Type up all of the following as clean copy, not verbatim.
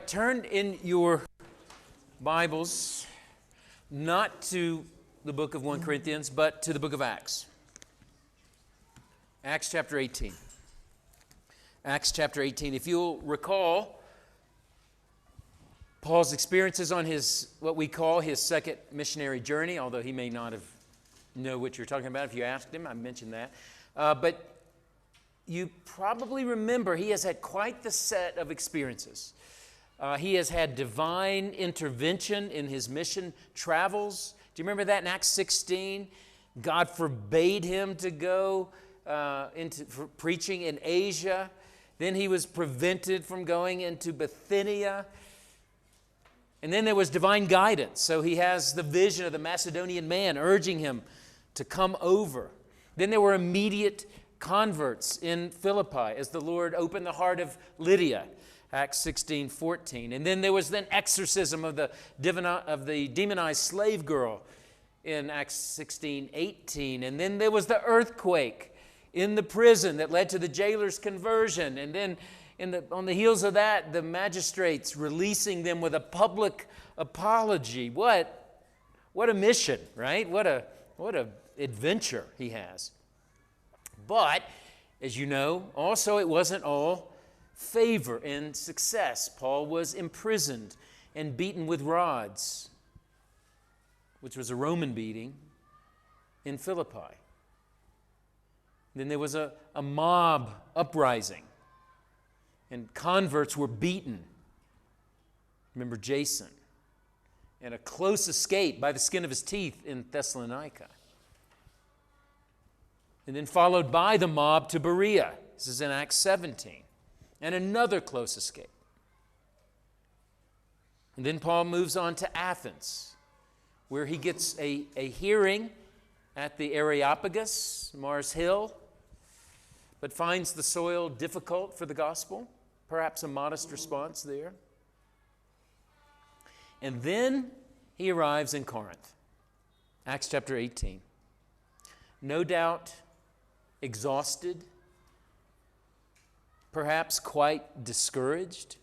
right, turn in your Bibles not to the book of 1 Corinthians, but to the book of Acts. Acts chapter 18. Acts chapter 18. If you'll recall, Paul's experiences on his, what we call his second missionary journey, although he may not have know what you're talking about if you asked him. I mentioned that. But you probably remember he has had quite the set of experiences. He has had divine intervention in his mission travels. Do you remember that in Acts 16? God forbade him to go for preaching in Asia. Then he was prevented from going into Bithynia. And then there was divine guidance. So he has the vision of the Macedonian man urging him to come over. Then there were immediate converts in Philippi as the Lord opened the heart of Lydia, Acts 16:14. And then there was then exorcism of the demonized slave girl in Acts 16:18. And then there was the earthquake in the prison that led to the jailer's conversion. And then on the heels of that, the magistrates releasing them with a public apology. What a mission, right? What a adventure he has. But, as you know, also it wasn't all favor and success. Paul was imprisoned and beaten with rods, which was a Roman beating, in Philippi. Then there was a mob uprising, and converts were beaten. Remember Jason. And a close escape by the skin of his teeth in Thessalonica. And then followed by the mob to Berea. This is in Acts 17. And another close escape. And then Paul moves on to Athens, where he gets a hearing at the Areopagus, Mars Hill, but finds the soil difficult for the gospel. Perhaps a modest response there. And then he arrives in Corinth. Acts chapter 18. No doubt exhausted, perhaps quite discouraged.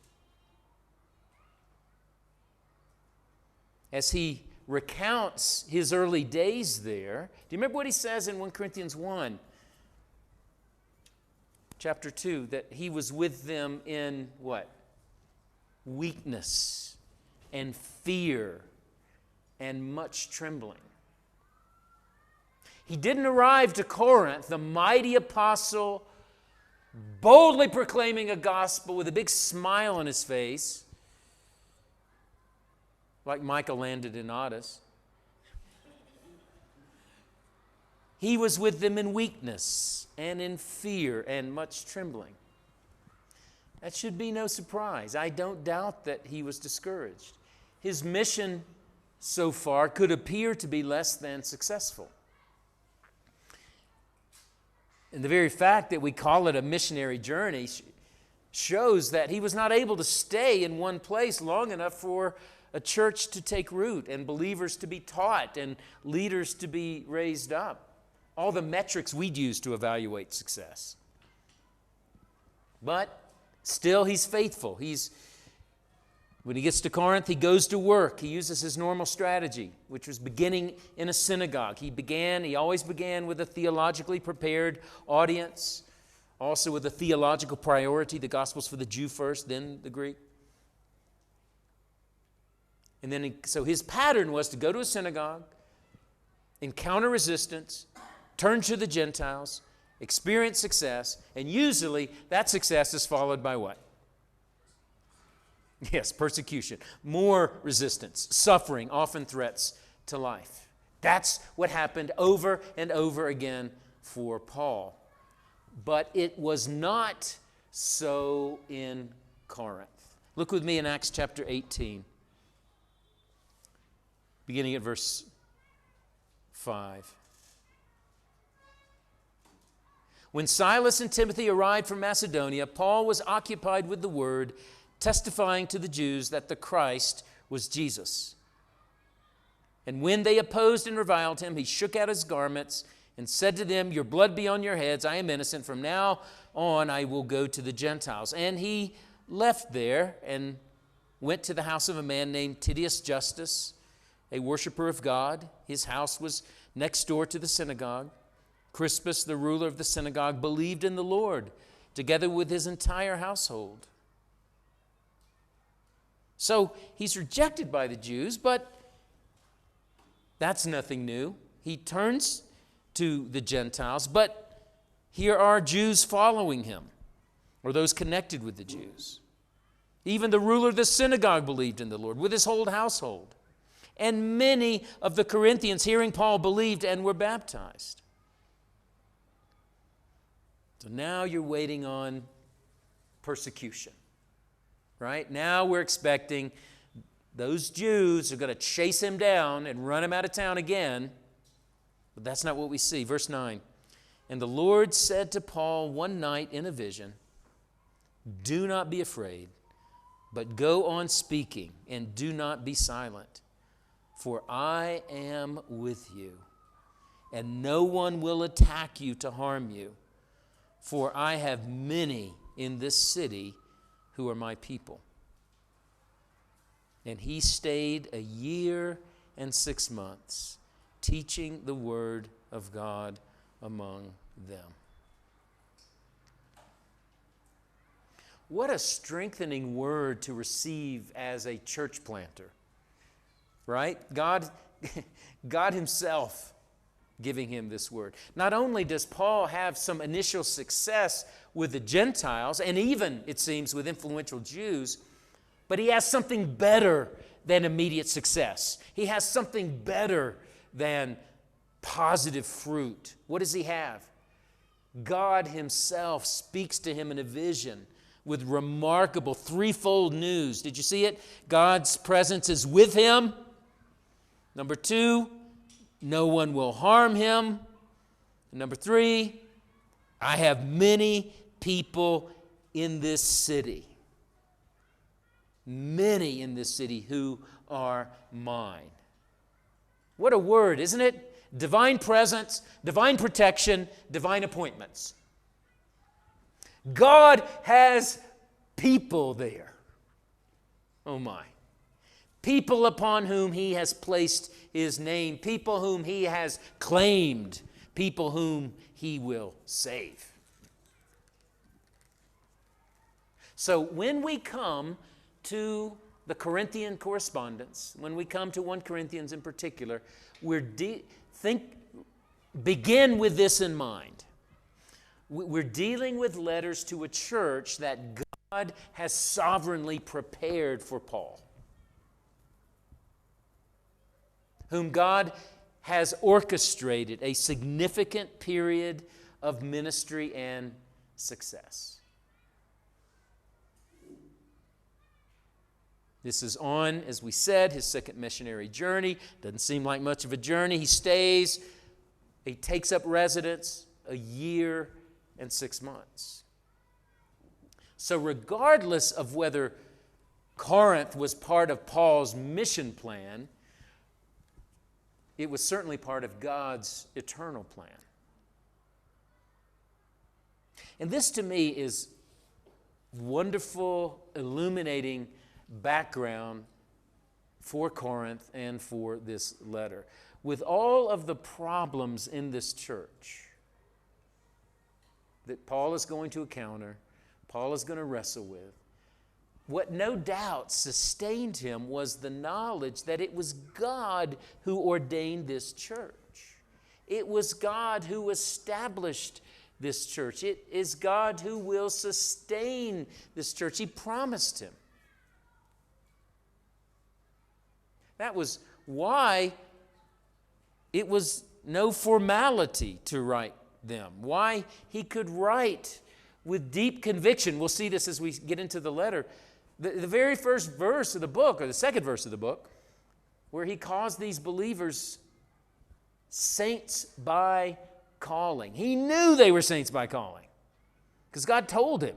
As he recounts his early days there, do you remember what he says in 1 Corinthians 1, chapter 2, that he was with them in what? Weakness and fear and much trembling. He didn't arrive to Corinth, the mighty apostle, boldly proclaiming a gospel with a big smile on his face, like Michael landed in Addis. He was with them in weakness and in fear and much trembling. That should be no surprise. I don't doubt that he was discouraged. His mission so far could appear to be less than successful. And the very fact that we call it a missionary journey shows that he was not able to stay in one place long enough for a church to take root and believers to be taught and leaders to be raised up. All the metrics we'd use to evaluate success. But still, he's faithful. When he gets to Corinth, he goes to work. He uses his normal strategy, which was beginning in a synagogue. He always began with a theologically prepared audience, also with a theological priority. The gospel's for the Jew first, then the Greek. And then, so his pattern was to go to a synagogue, encounter resistance, turn to the Gentiles, experience success, and usually that success is followed by what? Yes, persecution, more resistance, suffering, often threats to life. That's what happened over and over again for Paul. But it was not so in Corinth. Look with me in Acts chapter 18, beginning at verse 5. When Silas and Timothy arrived from Macedonia, Paul was occupied with the word, testifying to the Jews that the Christ was Jesus. And when they opposed and reviled him, he shook out his garments and said to them, "Your blood be on your heads. I am innocent. From now on I will go to the Gentiles." And he left there and went to the house of a man named Titius Justus, a worshiper of God. His house was next door to the synagogue. Crispus, the ruler of the synagogue, believed in the Lord, together with his entire household. So he's rejected by the Jews, but that's nothing new. He turns to the Gentiles, but here are Jews following him, or those connected with the Jews. Even the ruler of the synagogue believed in the Lord with his whole household. And many of the Corinthians, hearing Paul, believed and were baptized. So now you're waiting on persecution, right? Now we're expecting those Jews are going to chase him down and run him out of town again. But that's not what we see. Verse 9. And the Lord said to Paul one night in a vision, "Do not be afraid, but go on speaking, and do not be silent. For I am with you, and no one will attack you to harm you. For I have many in this city who are my people." And he stayed 1 year and 6 months, teaching the word of God among them. What a strengthening word to receive as a church planter, right? God himself giving him this word. Not only does Paul have some initial success with the Gentiles, and even, it seems, with influential Jews, but he has something better than immediate success. He has something better than positive fruit. What does he have? God himself speaks to him in a vision with remarkable threefold news. Did you see it? God's presence is with him. Number 2, no one will harm him. And number 3, I have many people in this city. Many in this city who are mine. What a word, isn't it? Divine presence, divine protection, divine appointments. God has people there. Oh my. People upon whom he has placed his name, people whom he has claimed, people whom he will save. So when we come to the Corinthian correspondence, when we come to 1 Corinthians in particular, begin with this in mind. We're dealing with letters to a church that God has sovereignly prepared for Paul, whom God has orchestrated a significant period of ministry and success. This is on, as we said, his second missionary journey. Doesn't seem like much of a journey. He stays, he takes up residence 1 year and 6 months. So regardless of whether Corinth was part of Paul's mission plan, it was certainly part of God's eternal plan. And this to me is wonderful, illuminating background for Corinth and for this letter. With all of the problems in this church that Paul is going to encounter, Paul is going to wrestle with, what no doubt sustained him was the knowledge that it was God who ordained this church. It was God who established this church. It is God who will sustain this church. He promised him. That was why it was no formality to write them. Why he could write with deep conviction. We'll see this as we get into the letter. The very first verse of the book, or the second verse of the book, where he calls these believers saints by calling. He knew they were saints by calling because God told him.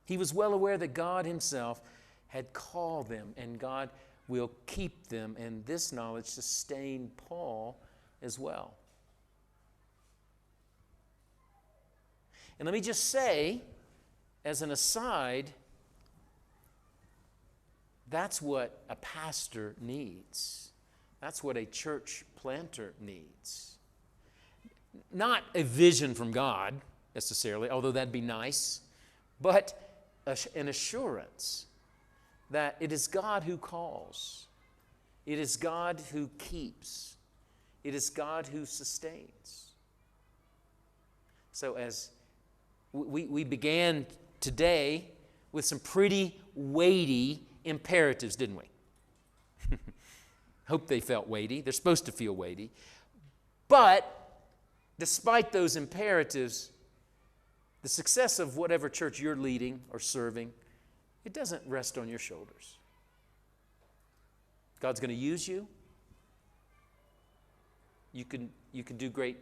He was well aware that God himself had called them, and God will keep them, and this knowledge sustained Paul as well. And let me just say, as an aside, That's what a pastor needs. That's what a church planter needs. Not a vision from God, necessarily, although that'd be nice, but an assurance that it is God who calls. It is God who keeps. It is God who sustains. So as we began today with some pretty weighty imperatives, didn't we? Hope they felt weighty. They're supposed to feel weighty. But despite those imperatives, the success of whatever church you're leading or serving, it doesn't rest on your shoulders. God's going to use you. You can do great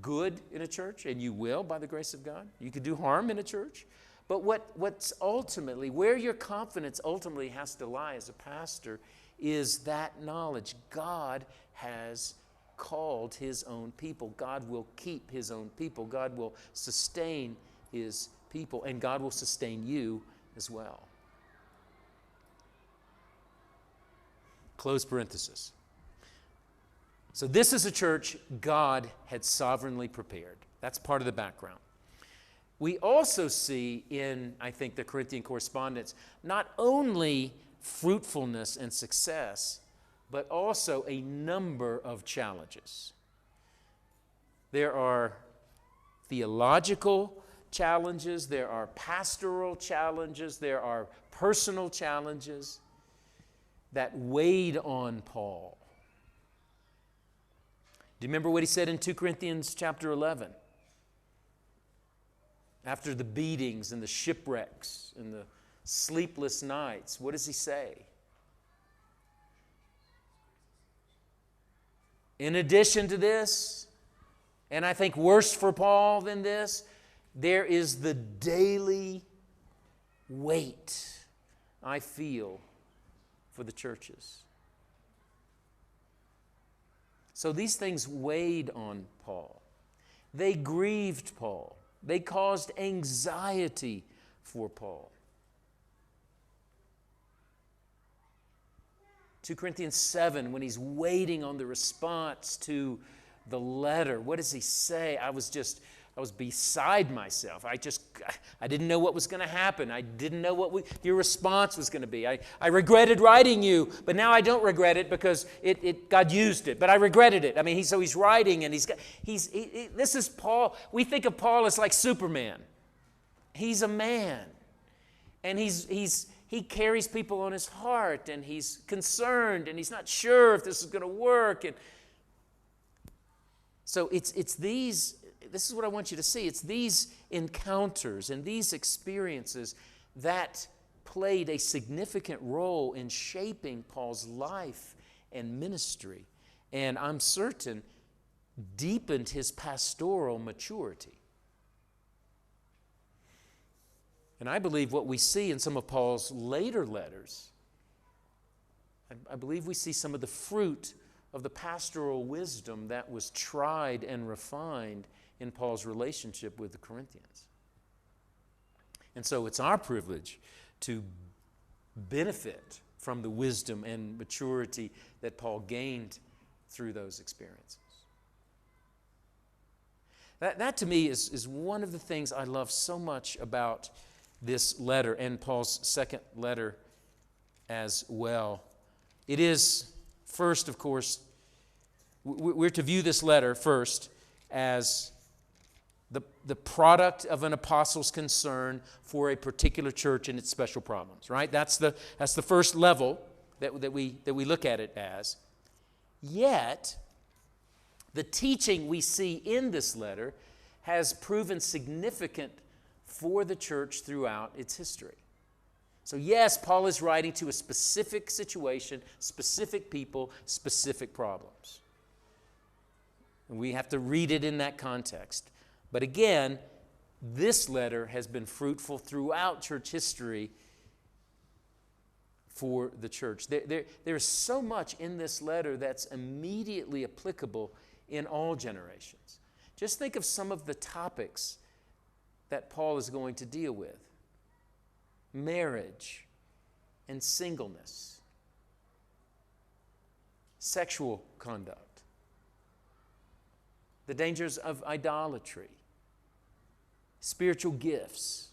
good in a church, and you will by the grace of God. You can do harm in a church. But what's ultimately, where your confidence ultimately has to lie as a pastor is that knowledge. God has called His own people. God will keep His own people. God will sustain His people, and God will sustain you as well. Close parenthesis. So this is a church God had sovereignly prepared. That's part of the background. We also see in, I think, the Corinthian correspondence, not only fruitfulness and success, but also a number of challenges. There are theological challenges, there are pastoral challenges, there are personal challenges that weighed on Paul. Do you remember what he said in 2 Corinthians chapter 11? After the beatings and the shipwrecks and the sleepless nights, what does he say? In addition to this, and I think worse for Paul than this, there is the daily weight I feel for the churches. So these things weighed on Paul. They grieved Paul. They caused anxiety for Paul. 2 Corinthians 7, when he's waiting on the response to the letter, what does he say? I was beside myself. I didn't know what was going to happen. I didn't know what your response was going to be. I regretted writing you, but now I don't regret it because God used it. But I regretted it. I mean, so he's writing, and this is Paul. We think of Paul as like Superman. He's a man, and he carries people on his heart, and he's concerned, and he's not sure if this is going to work. And so it's these. This is what I want you to see. It's these encounters and these experiences that played a significant role in shaping Paul's life and ministry, and I'm certain deepened his pastoral maturity. And I believe what we see in some of Paul's later letters, I believe we see some of the fruit of the pastoral wisdom that was tried and refined in Paul's relationship with the Corinthians. And so it's our privilege to benefit from the wisdom and maturity that Paul gained through those experiences. That to me is one of the things I love so much about this letter and Paul's second letter as well. It is, first, of course, we're to view this letter first as the product of an apostle's concern for a particular church and its special problems, right? That's the first level that we look at it as. Yet, the teaching we see in this letter has proven significant for the church throughout its history. So yes, Paul is writing to a specific situation, specific people, specific problems. And we have to read it in that context. But again, this letter has been fruitful throughout church history for the church. There's so much in this letter that's immediately applicable in all generations. Just think of some of the topics that Paul is going to deal with. Marriage, and singleness, sexual conduct, the dangers of idolatry, spiritual gifts,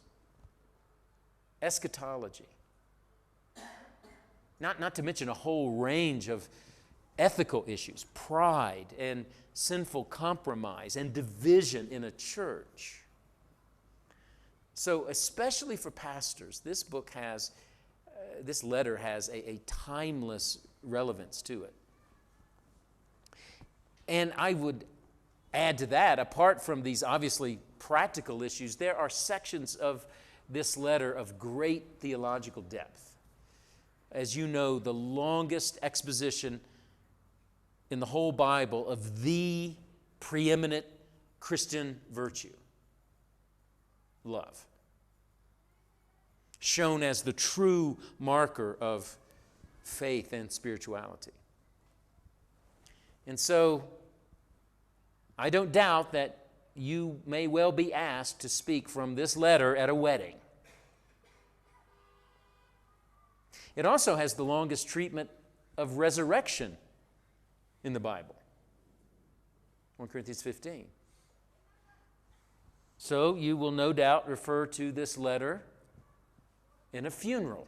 eschatology. Not to mention a whole range of ethical issues, pride and sinful compromise and division in a church. So especially for pastors, this letter has a timeless relevance to it. And I would add to that, apart from these obviously practical issues, there are sections of this letter of great theological depth. As you know, the longest exposition in the whole Bible of the preeminent Christian virtue, love, shown as the true marker of faith and spirituality. And so, I don't doubt that you may well be asked to speak from this letter at a wedding. It also has the longest treatment of resurrection in the Bible. 1 Corinthians 15. So you will no doubt refer to this letter in a funeral.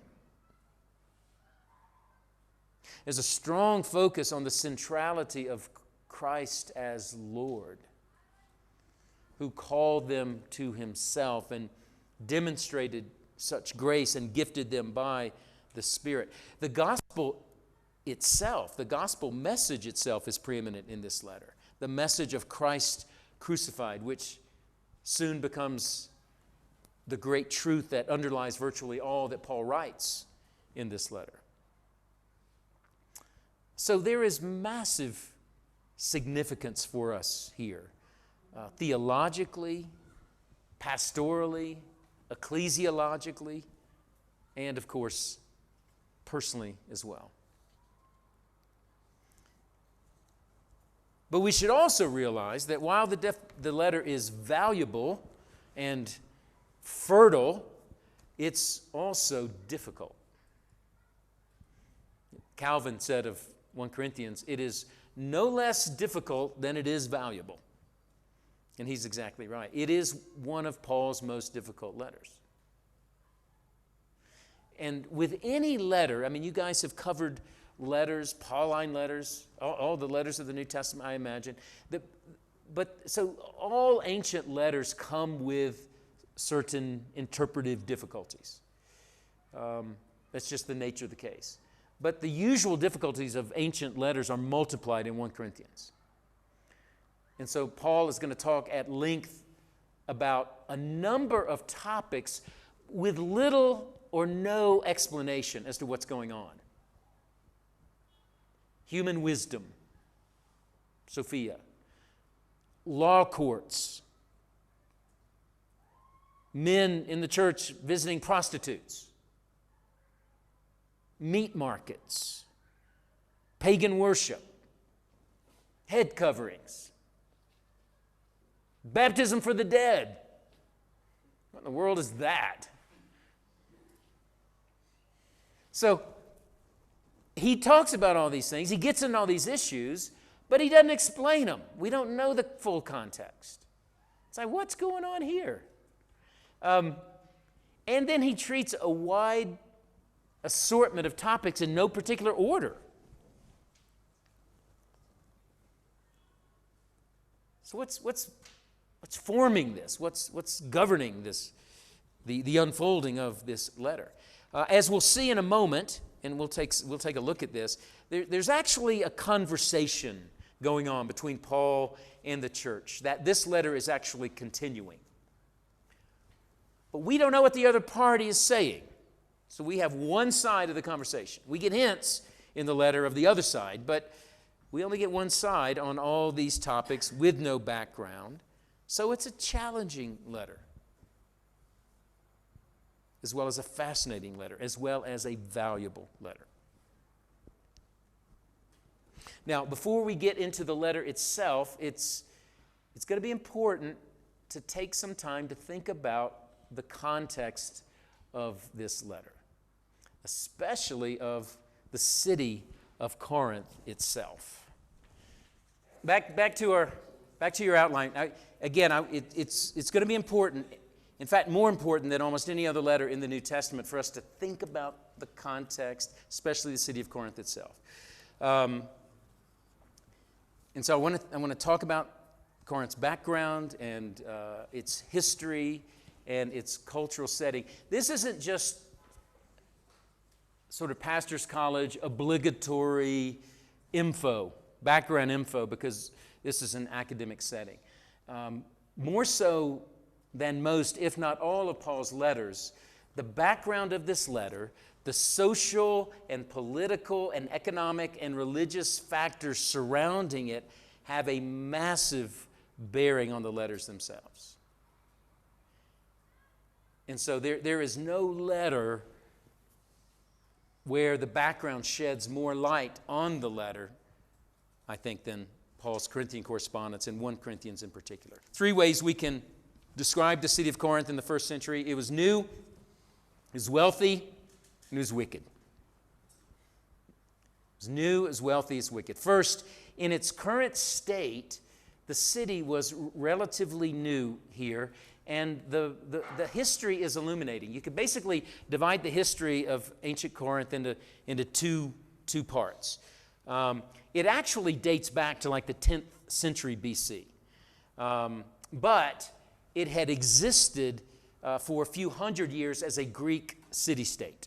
There's a strong focus on the centrality of Christ as Lord, who called them to himself and demonstrated such grace and gifted them by the Spirit. The gospel itself, the gospel message itself is preeminent in this letter. The message of Christ crucified, which soon becomes the great truth that underlies virtually all that Paul writes in this letter. So there is massive significance for us here, theologically, pastorally, ecclesiologically, and of course, personally as well. But we should also realize that while the letter is valuable and fertile, it's also difficult. Calvin said of 1 Corinthians, it is no less difficult than it is valuable. And he's exactly right. It is one of Paul's most difficult letters. And with any letter, I mean, you guys have covered letters, Pauline letters, all the letters of the New Testament, I imagine. So all ancient letters come with certain interpretive difficulties. That's just the nature of the case. But the usual difficulties of ancient letters are multiplied in 1 Corinthians. And so Paul is going to talk at length about a number of topics with little or no explanation as to what's going on. Human wisdom, Sophia, law courts, men in the church visiting prostitutes, meat markets, pagan worship, head coverings, baptism for the dead. What in the world is that? So, he talks about all these things, he gets into all these issues, but he doesn't explain them. We don't know the full context. It's like, what's going on here? And then he treats a wide assortment of topics in no particular order. So what's forming this? What's governing this? The unfolding of this letter. As we'll see in a moment, and we'll take a look at this, there's actually a conversation going on between Paul and the church that this letter is actually continuing. But we don't know what the other party is saying. So we have one side of the conversation. We get hints in the letter of the other side, but we only get one side on all these topics with no background. So it's a challenging letter, as well as a fascinating letter, as well as a valuable letter. Now, before we get into the letter itself, it's going to be important to take some time to think about the context of this letter. especially of the city of Corinth itself. Back to your outline. It's going to be important. In fact, more important than almost any other letter in the New Testament for us to think about the context, especially the city of Corinth itself. And so I want to talk about Corinth's background and its history and its cultural setting. This isn't just sort of pastor's college obligatory background info, because this is an academic setting. More so than most, if not all, of Paul's letters, the background of this letter, the social and political and economic and religious factors surrounding it, have a massive bearing on the letters themselves. And so there is no letter where the background sheds more light on the letter, I think, than Paul's Corinthian correspondence, and 1 Corinthians in particular. 3 ways we can describe the city of Corinth in the first century. It was new, it was wealthy, and it was wicked. It was new, it was wealthy, it was wicked. First, in its current state, the city was relatively new here, and the history is illuminating. You could basically divide the history of ancient Corinth into two parts. It actually dates back to like the 10th century BC. But it had existed for a few hundred years as a Greek city-state,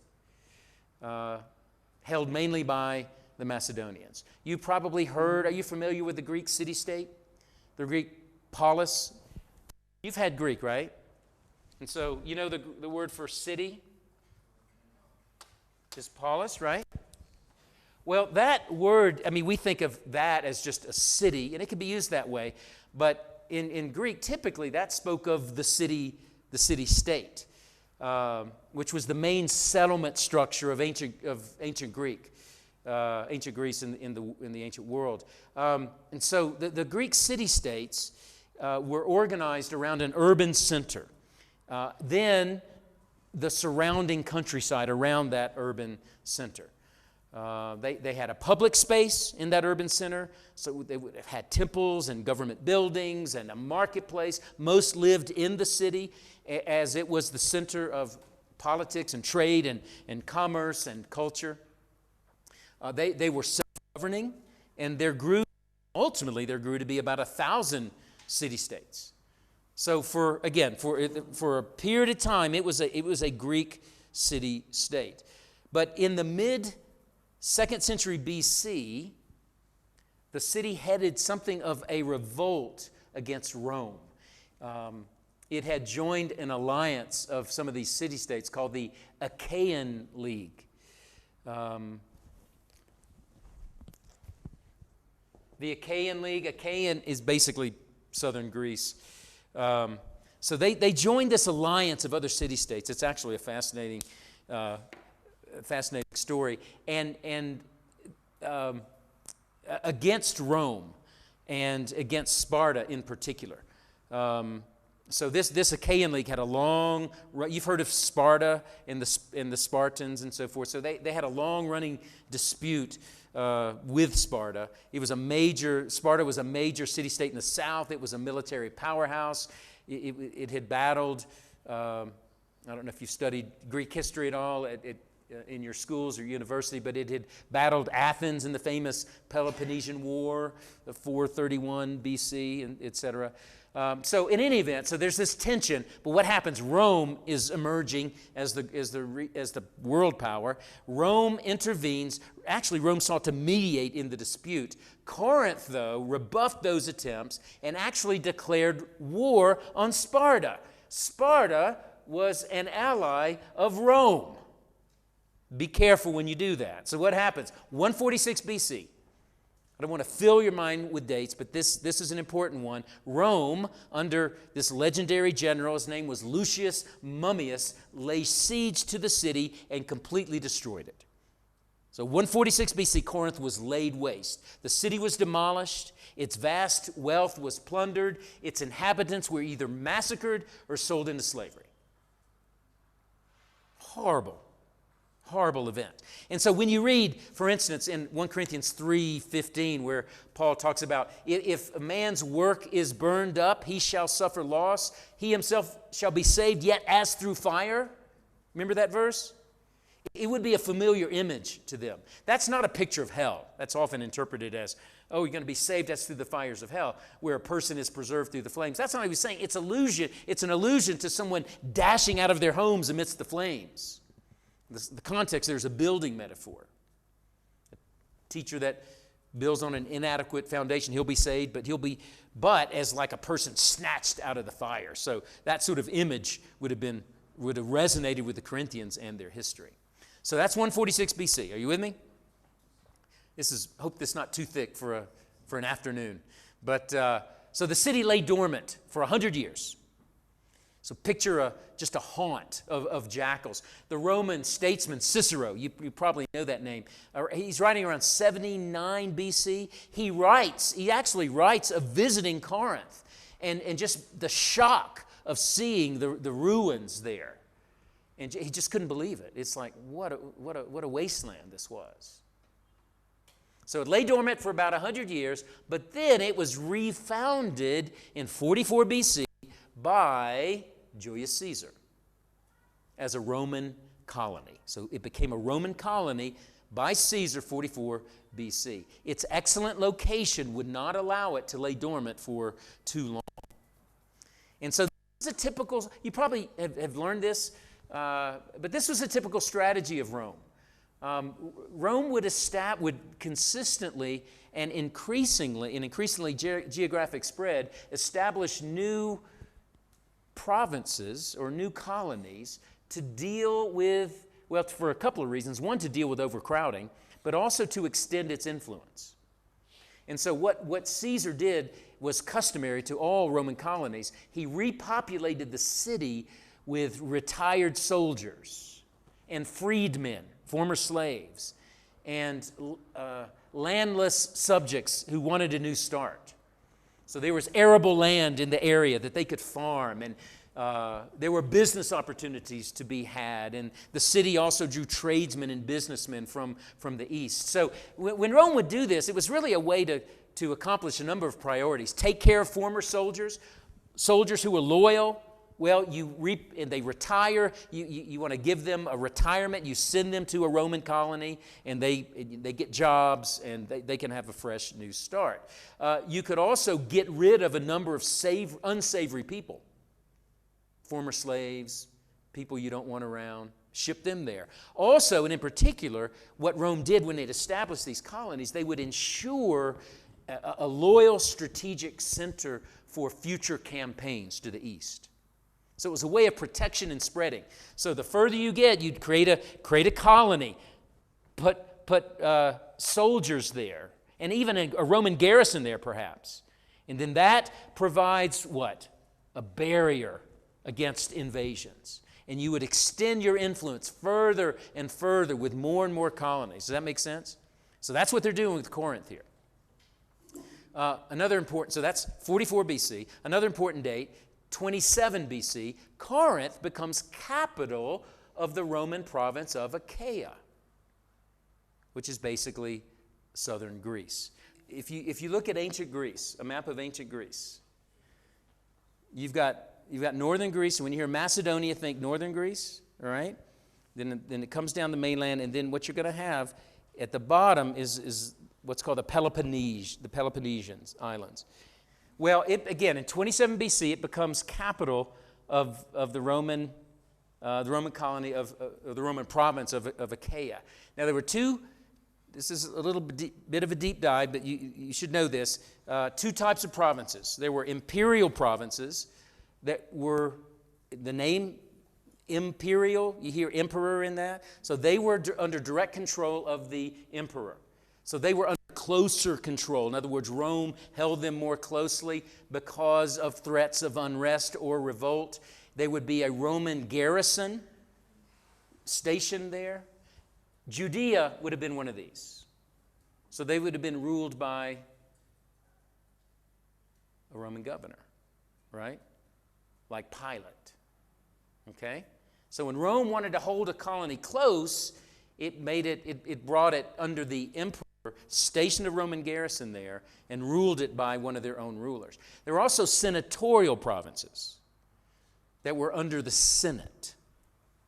held mainly by the Macedonians. You probably heard, are you familiar with the Greek city-state? The Greek polis? You've had Greek, right? And so you know the word for city is polis, right? Well, that word, we think of that as just a city, and it can be used that way, but in Greek, typically that spoke of the city-state, which was the main settlement structure of ancient Greek, ancient Greece in the ancient world. And so the Greek city-states were organized around an urban center. Then the surrounding countryside around that urban center. They had a public space in that urban center, so they would have had temples and government buildings and a marketplace. Most lived in the city as it was the center of politics and trade and commerce and culture. They were self-governing, and ultimately there grew to be about 1,000 city-states. So for a period of time, it was a Greek city-state. But in the mid-2nd century BC, the city headed something of a revolt against Rome. It had joined an alliance of some of these city-states called the Achaean League. The Achaean League, Achaean is basically southern Greece. So they joined this alliance of other city-states. It's actually a fascinating story, and against Rome and against Sparta in particular. So this Achaean League had a long, you've heard of Sparta and the Spartans and so forth. So they had a long-running dispute with Sparta. Sparta was a major city-state in the south. It was a military powerhouse. It had battled, I don't know if you've studied Greek history at all in your schools or university, but it had battled Athens in the famous Peloponnesian War of 431 BC, and et cetera. So in any event, so there's this tension, but what happens? Rome is emerging as the world power. Rome intervenes. Actually, Rome sought to mediate in the dispute. Corinth, though, rebuffed those attempts and actually declared war on Sparta. Sparta was an ally of Rome. Be careful when you do that. So what happens? 146 BC. I don't want to fill your mind with dates, but this is an important one. Rome, under this legendary general, his name was Lucius Mummius, laid siege to the city and completely destroyed it. So 146 BC, Corinth was laid waste. The city was demolished. Its vast wealth was plundered. Its inhabitants were either massacred or sold into slavery. Horrible. Horrible event. And so when you read, for instance, in 1 Corinthians 3:15, where Paul talks about if a man's work is burned up, he shall suffer loss. He himself shall be saved, yet as through fire. Remember that verse? It would be a familiar image to them. That's not a picture of hell. That's often interpreted as, oh, you're going to be saved as through the fires of hell, where a person is preserved through the flames. That's not what he was saying. It's an allusion to someone dashing out of their homes amidst the flames. The context, there's a building metaphor. A teacher that builds on an inadequate foundation, he'll be saved, but as like a person snatched out of the fire. So that sort of image would have resonated with the Corinthians and their history. So that's 146 BC. Are you with me? Hope this is not too thick for an afternoon. But so the city lay dormant for 100 years. So picture just a haunt of jackals. The Roman statesman Cicero, you probably know that name. He's writing around 79 BC. He actually writes of visiting Corinth and just the shock of seeing the ruins there. And he just couldn't believe it. It's like, what a wasteland this was. So it lay dormant for about 100 years, but then it was refounded in 44 BC by Julius Caesar as a Roman colony. So it became a Roman colony by Caesar, 44 BC. Its excellent location would not allow it to lay dormant for too long. And so this is a typical, you probably have learned this, but this was a typical strategy of Rome. Rome would consistently and increasingly geographic spread, establish new provinces or new colonies to deal with, well, for a couple of reasons. One, to deal with overcrowding, but also to extend its influence. And so what Caesar did was customary to all Roman colonies. He repopulated the city with retired soldiers and freedmen, former slaves, and landless subjects who wanted a new start. So there was arable land in the area that they could farm, and there were business opportunities to be had, and the city also drew tradesmen and businessmen from the east. So when Rome would do this, it was really a way to accomplish a number of priorities. Take care of former soldiers who were loyal. Well, and they retire. You want to give them a retirement. You send them to a Roman colony, and they get jobs, and they can have a fresh new start. You could also get rid of a number of unsavory people, former slaves, people you don't want around. Ship them there. Also, and in particular, what Rome did when it established these colonies, they would ensure a loyal strategic center for future campaigns to the east. So it was a way of protection and spreading. So the further you get, you'd create a colony, put soldiers there, and even a Roman garrison there perhaps. And then that provides what? A barrier against invasions. And you would extend your influence further and further with more and more colonies. Does that make sense? So that's what they're doing with Corinth here. So that's 44 BC. Another important date, 27 BC, Corinth becomes capital of the Roman province of Achaia, which is basically southern Greece. If you look at ancient Greece, a map of ancient Greece, you've got northern Greece, and when you hear Macedonia, think northern Greece, all right? Then it comes down the mainland, and then what you're going to have at the bottom is what's called the Peloponnesian Islands. Well, again, in 27 BC, it becomes capital of the Roman colony of the Roman province of Achaia. Now, there were two. This is a little bit of a deep dive, but you should know this. Two types of provinces. There were imperial provinces that were the name imperial. You hear emperor in that. So they were under direct control of the emperor. So they were under closer control. In other words, Rome held them more closely because of threats of unrest or revolt. They would be a Roman garrison stationed there. Judea would have been one of these. So they would have been ruled by a Roman governor, right? Like Pilate. Okay? So when Rome wanted to hold a colony close, it brought it under the emperor, stationed a Roman garrison there, and ruled it by one of their own rulers. There were also senatorial provinces that were under the Senate,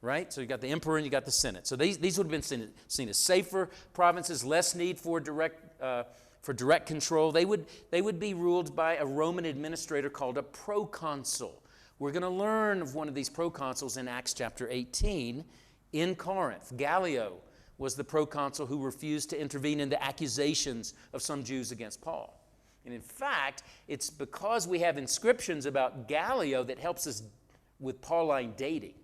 right? So you got the emperor and you got the Senate. So these would have been seen as safer provinces, less need for direct control. They would be ruled by a Roman administrator called a proconsul. We're going to learn of one of these proconsuls in Acts chapter 18 in Corinth. Gallio was the proconsul who refused to intervene in the accusations of some Jews against Paul. And in fact, it's because we have inscriptions about Gallio that helps us with Pauline dating,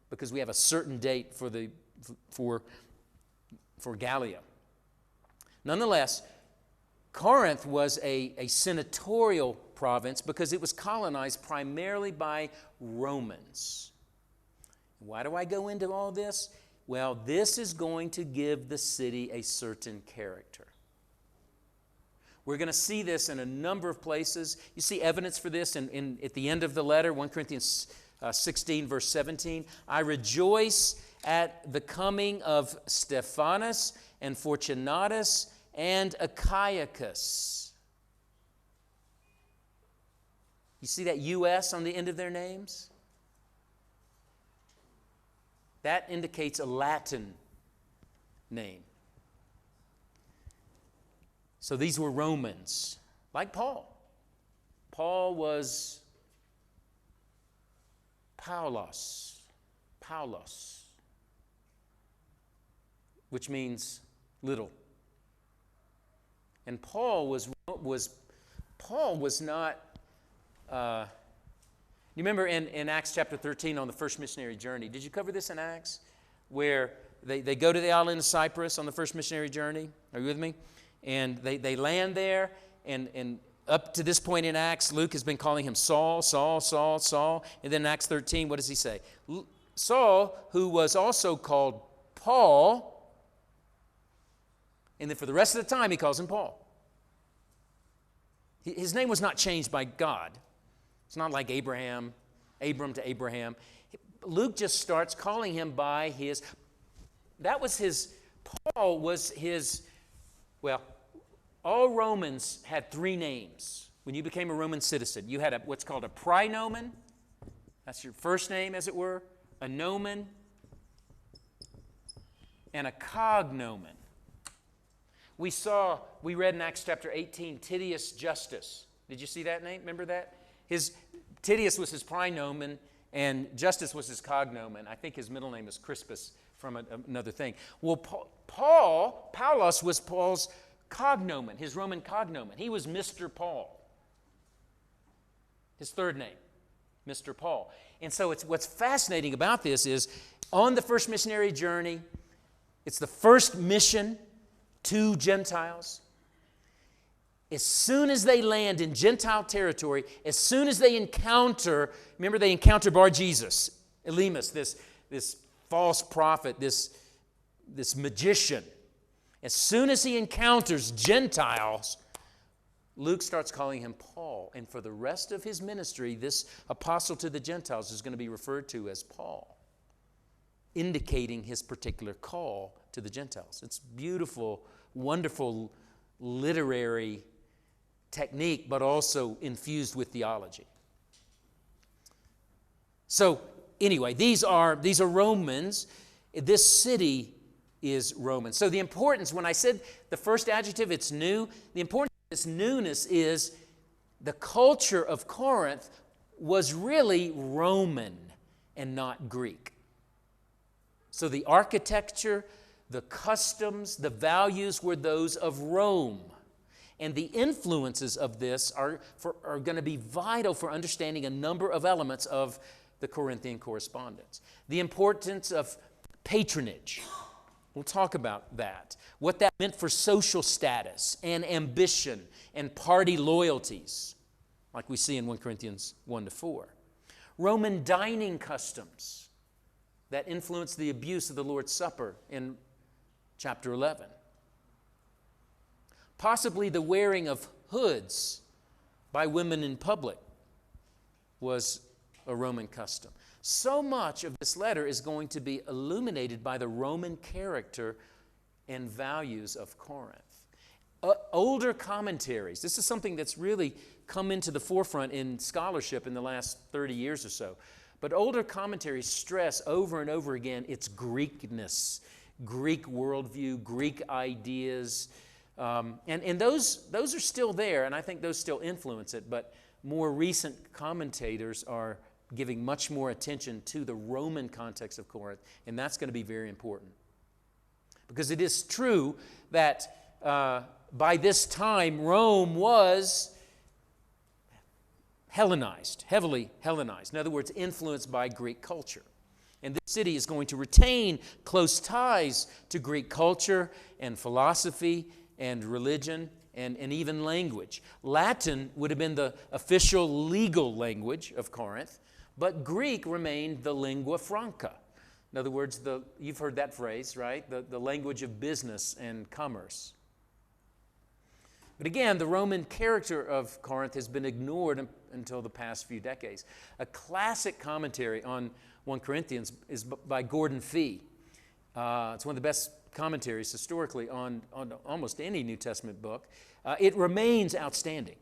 because we have a certain date for Gallio. Nonetheless, Corinth was a senatorial province because it was colonized primarily by Romans. Why do I go into all this? Well, this is going to give the city a certain character. We're going to see this in a number of places. You see evidence for this at the end of the letter, 1 Corinthians 16, verse 17. I rejoice at the coming of Stephanas and Fortunatus and Achaicus. You see that U.S. on the end of their names? That indicates a Latin name. So these were Romans, like Paul. Paul was Paulos, which means little. And Paul was not. You remember in Acts chapter 13 on the first missionary journey? Did you cover this in Acts, where they go to the island of Cyprus on the first missionary journey? Are you with me? And they land there, and up to this point in Acts, Luke has been calling him Saul, Saul, Saul, Saul. And then in Acts 13, what does he say? Saul, who was also called Paul, and then for the rest of the time, he calls him Paul. His name was not changed by God. It's not like Abram to Abraham. Luke just starts calling him by Paul was his, well, all Romans had three names. When you became a Roman citizen, you had what's called a praenomen. That's your first name, as it were. A nomen. And a cognomen. We read in Acts chapter 18, Titius Justus. Did you see that name? Remember that? Titius was his praenomen, and Justus was his cognomen. I think his middle name is Crispus from another thing. Well, Paulos was Paul's cognomen, his Roman cognomen. He was Mr. Paul. His third name, Mr. Paul. And so what's fascinating about this is on the first missionary journey, it's the first mission to Gentiles. As soon as they land in Gentile territory, as soon as they encounter Bar Jesus, Elymas, this false prophet, this magician. As soon as he encounters Gentiles, Luke starts calling him Paul. And for the rest of his ministry, this apostle to the Gentiles is going to be referred to as Paul, indicating his particular call to the Gentiles. It's beautiful, wonderful literary technique, but also infused with theology. So anyway, these are Romans. This city is Roman. So the importance, when I said the first adjective, it's new, the importance of this newness is the culture of Corinth was really Roman and not Greek. So the architecture, the customs, the values were those of Rome. And the influences of this are going to be vital for understanding a number of elements of the Corinthian correspondence. The importance of patronage. We'll talk about that. What that meant for social status and ambition and party loyalties, like we see in 1 Corinthians 1-4. Roman dining customs that influenced the abuse of the Lord's Supper in chapter 11. Possibly the wearing of hoods by women in public was a Roman custom. So much of this letter is going to be illuminated by the Roman character and values of Corinth. Older commentaries, this is something that's really come into the forefront in scholarship in the last 30 years or so. But older commentaries stress over and over again its Greekness, Greek worldview, Greek ideas. And those are still there, and I think those still influence it. But more recent commentators are giving much more attention to the Roman context of Corinth, and that's going to be very important. Because it is true that by this time, Rome was Hellenized, heavily Hellenized. In other words, influenced by Greek culture. And this city is going to retain close ties to Greek culture and philosophy and religion and even language. Latin would have been the official legal language of Corinth, but Greek remained the lingua franca. In other words, you've heard that phrase, right? The language of business and commerce. But again, the Roman character of Corinth has been ignored until the past few decades. A classic commentary on 1 Corinthians is by Gordon Fee. It's one of the best commentaries historically on almost any New Testament book. It remains outstanding.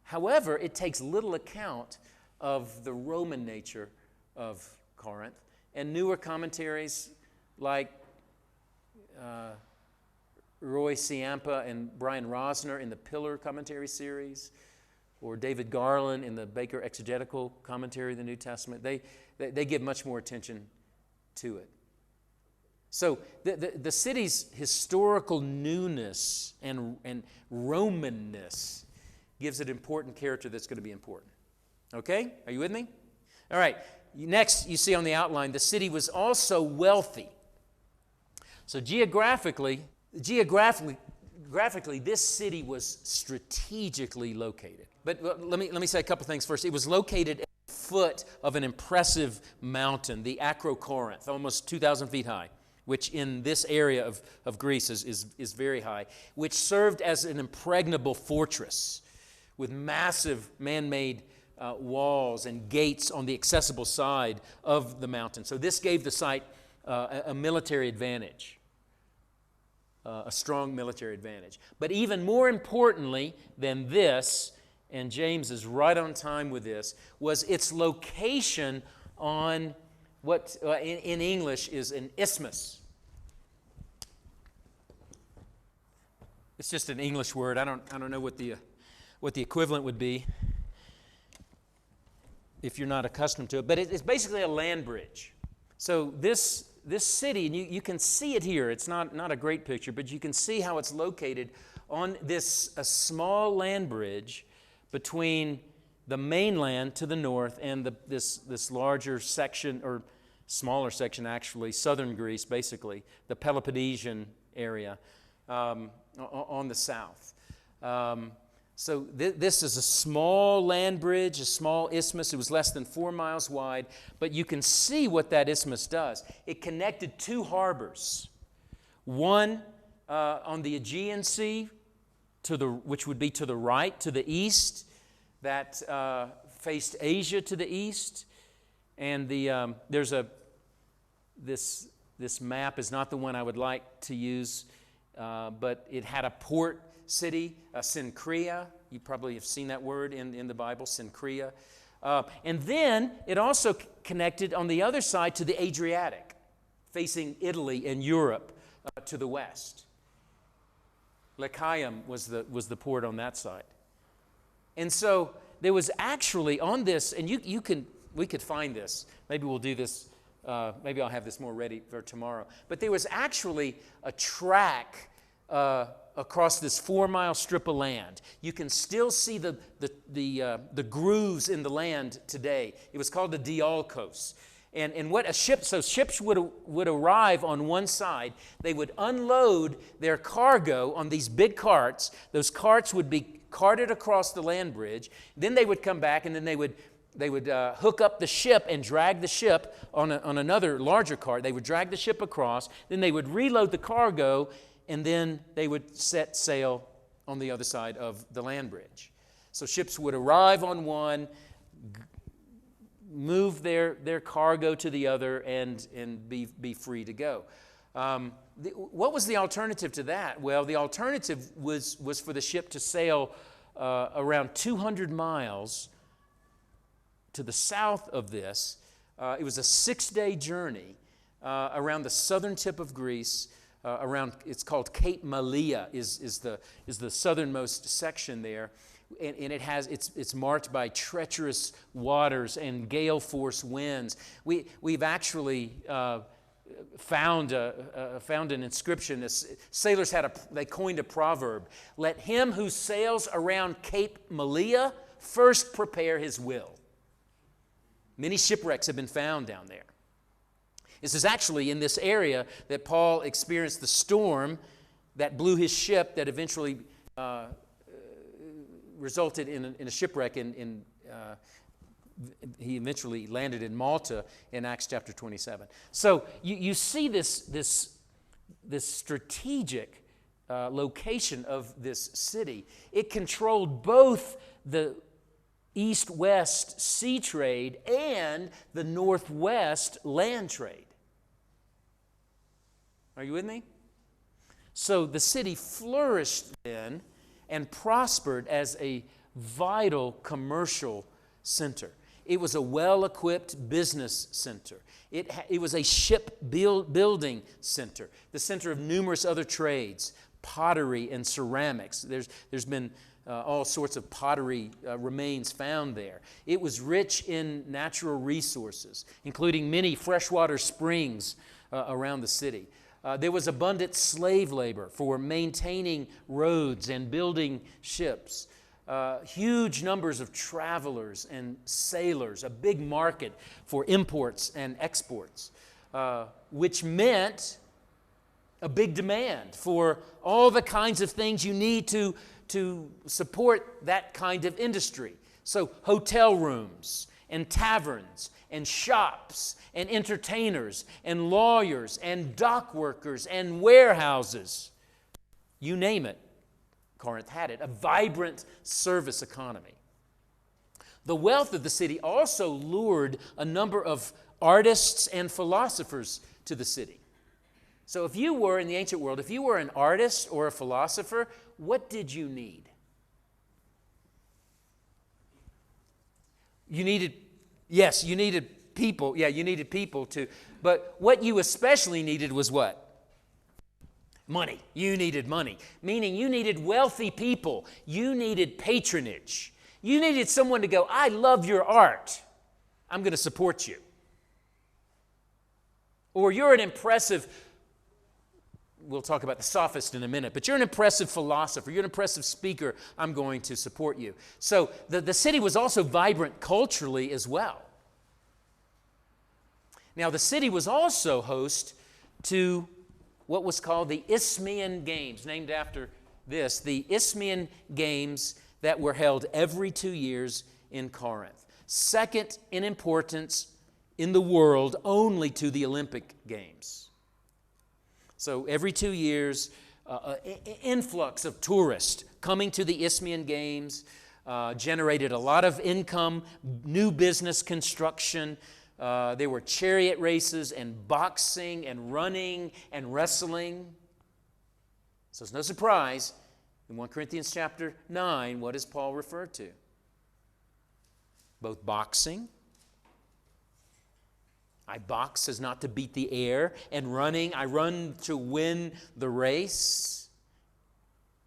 However, it takes little account of the Roman nature of Corinth. And newer commentaries like Roy Ciampa and Brian Rosner in the Pillar Commentary series, or David Garland in the Baker Exegetical Commentary of the New Testament, they give much more attention to it. So the city's historical newness and Romanness gives it important character that's going to be important. Okay? Are you with me? All right. Next, you see on the outline, the city was also wealthy. So geographically, this city was strategically located. But let me say a couple things first. It was located at the foot of an impressive mountain, the Acrocorinth, almost 2,000 feet high, which in this area of Greece is very high, which served as an impregnable fortress with massive man-made walls and gates on the accessible side of the mountain. So this gave the site a military advantage. A strong military advantage. But even more importantly than this, and James is right on time with this, was its location on what in English is an isthmus. It's just an English word. I don't know what the equivalent would be if you're not accustomed to it. But it's basically a land bridge. So this city, and you can see it here. It's not a great picture, but you can see how it's located on a small land bridge between the mainland to the north and this larger section, or smaller section actually, southern Greece basically, the Peloponnesian area on the south. So this is a small land bridge, a small isthmus. It was less than 4 miles wide, but you can see what that isthmus does. It connected two harbors, one on the Aegean Sea, which would be to the right, to the east, that faced Asia to the east, and there's this map is not the one I would like to use, but it had a port city, Cenchrea. You probably have seen that word in the Bible, Cenchrea. And then it also connected on the other side to the Adriatic, facing Italy and Europe to the west. Lechaeum was the port on that side. And so there was actually on this, and we could find this. Maybe we'll do this. Maybe I'll have this more ready for tomorrow. But there was actually a track across this 4-mile strip of land. You can still see the grooves in the land today. It was called the Diolkos. And what ships would arrive on one side. They would unload their cargo on these big carts. Those carts would be carted across the land bridge. Then they would come back, and then they would hook up the ship and drag the ship on another larger cart. They would drag the ship across. Then they would reload the cargo, and then they would set sail on the other side of the land bridge. So ships would arrive on one, move their cargo to the other and be free to go. What was the alternative to that? Well, the alternative was for the ship to sail around 200 miles to the south of this. It was a 6-day journey around the southern tip of Greece. It's called Cape Malea is the southernmost section there, and it's marked by treacherous waters and gale force winds. We've actually found an inscription. Sailors they coined a proverb: "Let him who sails around Cape Malea first prepare his will." Many shipwrecks have been found down there. This is actually in this area that Paul experienced the storm that blew his ship, that eventually resulted in a shipwreck. He eventually landed in Malta in Acts chapter 27. So you see this strategic location of this city. It controlled both the east-west sea trade and the northwest land trade. Are you with me? So the city flourished then and prospered as a vital commercial center. It was a well-equipped business center. It was a ship-building center, the center of numerous other trades, pottery and ceramics. There's been all sorts of pottery remains found there. It was rich in natural resources, including many freshwater springs around the city. There was abundant slave labor for maintaining roads and building ships. Huge numbers of travelers and sailors, a big market for imports and exports, which meant a big demand for all the kinds of things you need to support that kind of industry. So hotel rooms and taverns and shops and entertainers and lawyers and dock workers and warehouses, you name it, Corinth had it. A vibrant service economy. The wealth of the city also lured a number of artists and philosophers to the city. So if you were, in the ancient world, if you were an artist or a philosopher, what did you need? You needed people. Yeah, you needed people to, but what you especially needed was what? Money. You needed money, meaning you needed wealthy people. You needed patronage. You needed someone to go, I love your art. I'm going to support you. Or you're an impressive, we'll talk about the sophist in a minute, but you're an impressive philosopher, you're an impressive speaker, I'm going to support you. So the city was also vibrant culturally as well. Now the city was also host to what was called the Isthmian Games, named after this, the Isthmian Games that were held every 2 years in Corinth. Second in importance in the world only to the Olympic Games. So every 2 years, influx of tourists coming to the Isthmian Games generated a lot of income, new business construction. There were chariot races and boxing and running and wrestling. So it's no surprise in 1 Corinthians chapter 9, what does Paul refer to? Both boxing. I box as not to beat the air, and running, I run to win the race.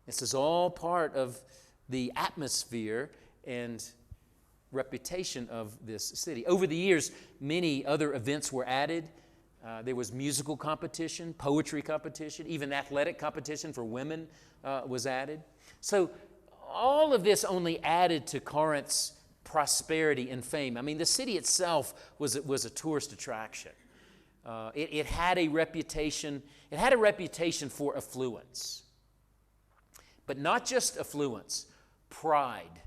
This is all part of the atmosphere and reputation of this city. Over the years, many other events were added. There was musical competition, poetry competition, even athletic competition for women was added. So all of this only added to Corinth's prosperity and fame. I mean, the city itself was a tourist attraction. It had a reputation. It had a reputation for affluence, but not just affluence, pride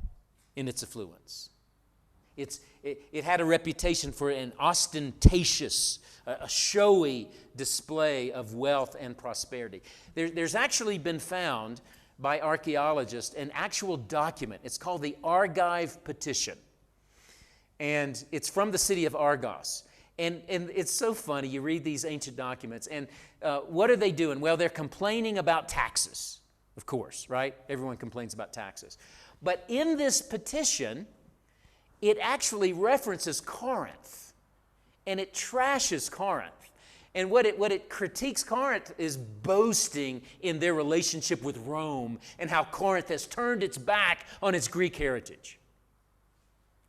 in its affluence. It had a reputation for an ostentatious, a showy display of wealth and prosperity. There's actually been found by archaeologists an actual document. It's called the Argive Petition. And it's from the city of Argos. And it's so funny. You read these ancient documents, and what are they doing? Well, they're complaining about taxes, of course, right? Everyone complains about taxes. But in this petition, it actually references Corinth, and it trashes Corinth. And what it critiques Corinth is boasting in their relationship with Rome and how Corinth has turned its back on its Greek heritage.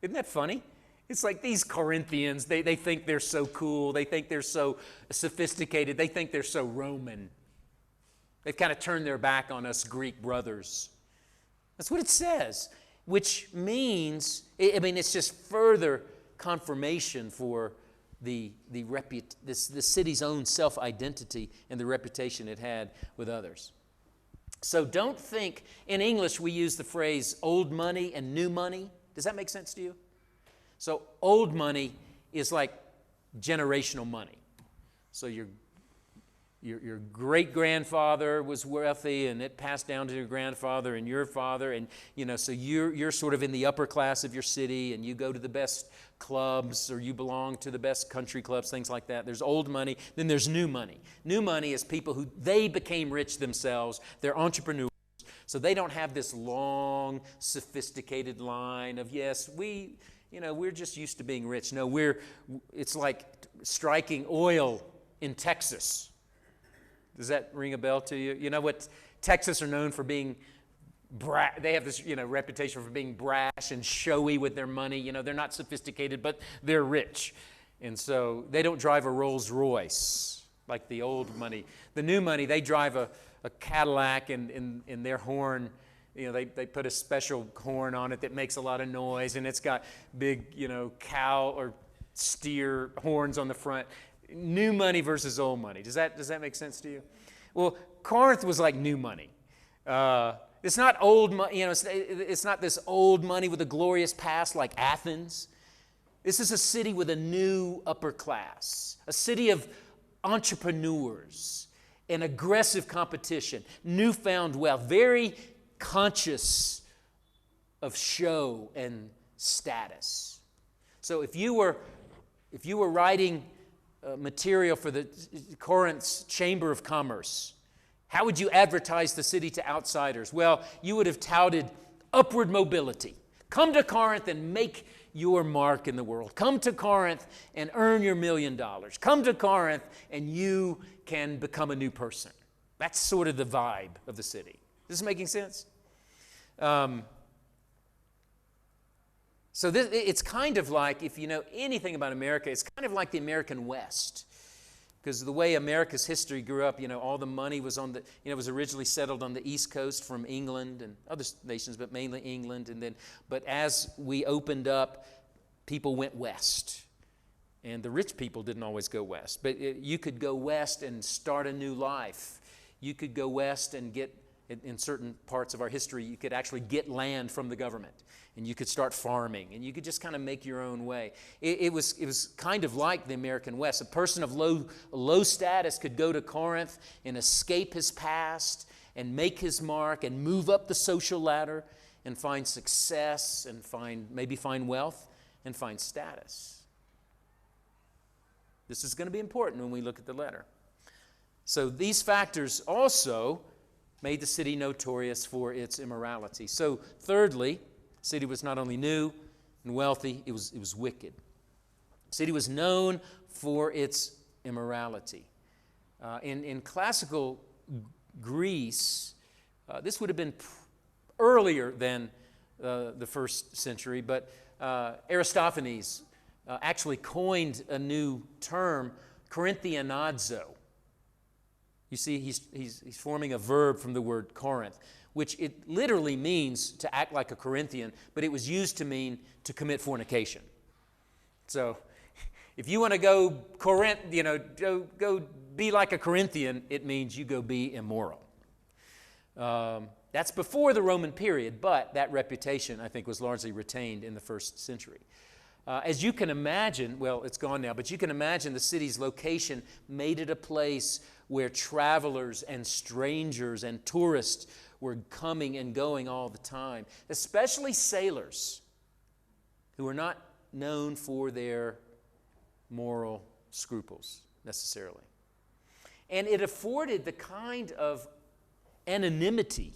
Isn't that funny? It's like these Corinthians, they think they're so cool. They think they're so sophisticated. They think they're so Roman. They've kind of turned their back on us Greek brothers. That's what it says, which means, it's just further confirmation for the city's own self-identity and the reputation it had with others. So don't think, in English we use the phrase old money and new money. Does that make sense to you? So old money is like generational money. So your great-grandfather was wealthy, and it passed down to your grandfather and your father, and so you're sort of in the upper class of your city, and you go to the best clubs, or you belong to the best country clubs, things like that. There's old money. Then there's new money. New money is people who they became rich themselves. They're entrepreneurs. So they don't have this long, sophisticated line of, yes, we're just used to being rich. No, it's like striking oil in Texas. Does that ring a bell to you? You know what Texas are known for being? They have this, reputation for being brash and showy with their money. They're not sophisticated, but they're rich. And so they don't drive a Rolls Royce like the old money. The new money, they drive a Cadillac, and in their horn, they put a special horn on it that makes a lot of noise, and it's got big, cow or steer horns on the front. New money versus old money. Does that make sense to you? Well, Corinth was like new money. It's not old money. It's not this old money with a glorious past like Athens. This is a city with a new upper class, a city of entrepreneurs and aggressive competition, newfound wealth, very conscious of show and status. So if you were writing material for the Corinth's Chamber of Commerce, how would you advertise the city to outsiders? Well, you would have touted upward mobility. Come to Corinth and make your mark in the world. Come to Corinth and earn your $1 million. Come to Corinth and you can become a new person. That's sort of the vibe of the city. Is this making sense? So it's kind of like, if you know anything about America, it's kind of like the American West. Because the way America's history grew up, all the money was it was originally settled on the East Coast from England and other nations, but mainly England. But as we opened up, people went west. And the rich people didn't always go west. But you could go west and start a new life. You could go west and get, in certain parts of our history, you could actually get land from the government. And you could start farming, and you could just kind of make your own way. It was kind of like the American West. A person of low status could go to Corinth and escape his past and make his mark and move up the social ladder and find success and maybe find wealth and find status. This is going to be important when we look at the letter. So these factors also made the city notorious for its immorality. So thirdly, the city was not only new and wealthy, it was wicked. The city was known for its immorality. In classical Greece, this would have been earlier than the first century, but Aristophanes actually coined a new term, Corinthianazo. You see, he's forming a verb from the word Corinth, which it literally means to act like a Corinthian, but it was used to mean to commit fornication. So if you want to go go be like a Corinthian, it means you go be immoral. That's before the Roman period, but that reputation, I think, was largely retained in the first century. As you can imagine, well, it's gone now, but you can imagine the city's location made it a place where travelers and strangers and tourists were coming and going all the time, especially sailors who were not known for their moral scruples necessarily. And it afforded the kind of anonymity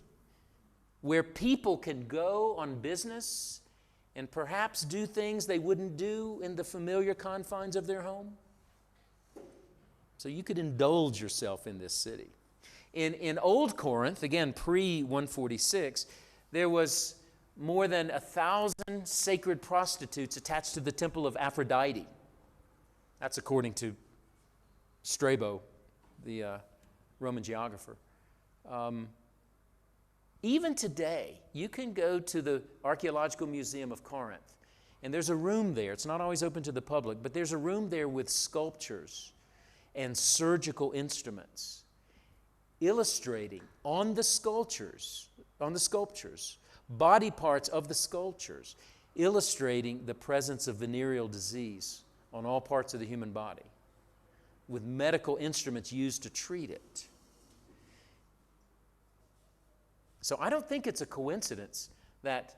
where people can go on business and perhaps do things they wouldn't do in the familiar confines of their home. So you could indulge yourself in this city. In Old Corinth, again pre-146, there was more than 1,000 sacred prostitutes attached to the temple of Aphrodite. That's according to Strabo, the Roman geographer. Even today, you can go to the Archaeological Museum of Corinth, and there's a room there. It's not always open to the public, but there's a room there with sculptures and surgical instruments illustrating on the sculptures, body parts of the sculptures, illustrating the presence of venereal disease on all parts of the human body, with medical instruments used to treat it. So I don't think it's a coincidence that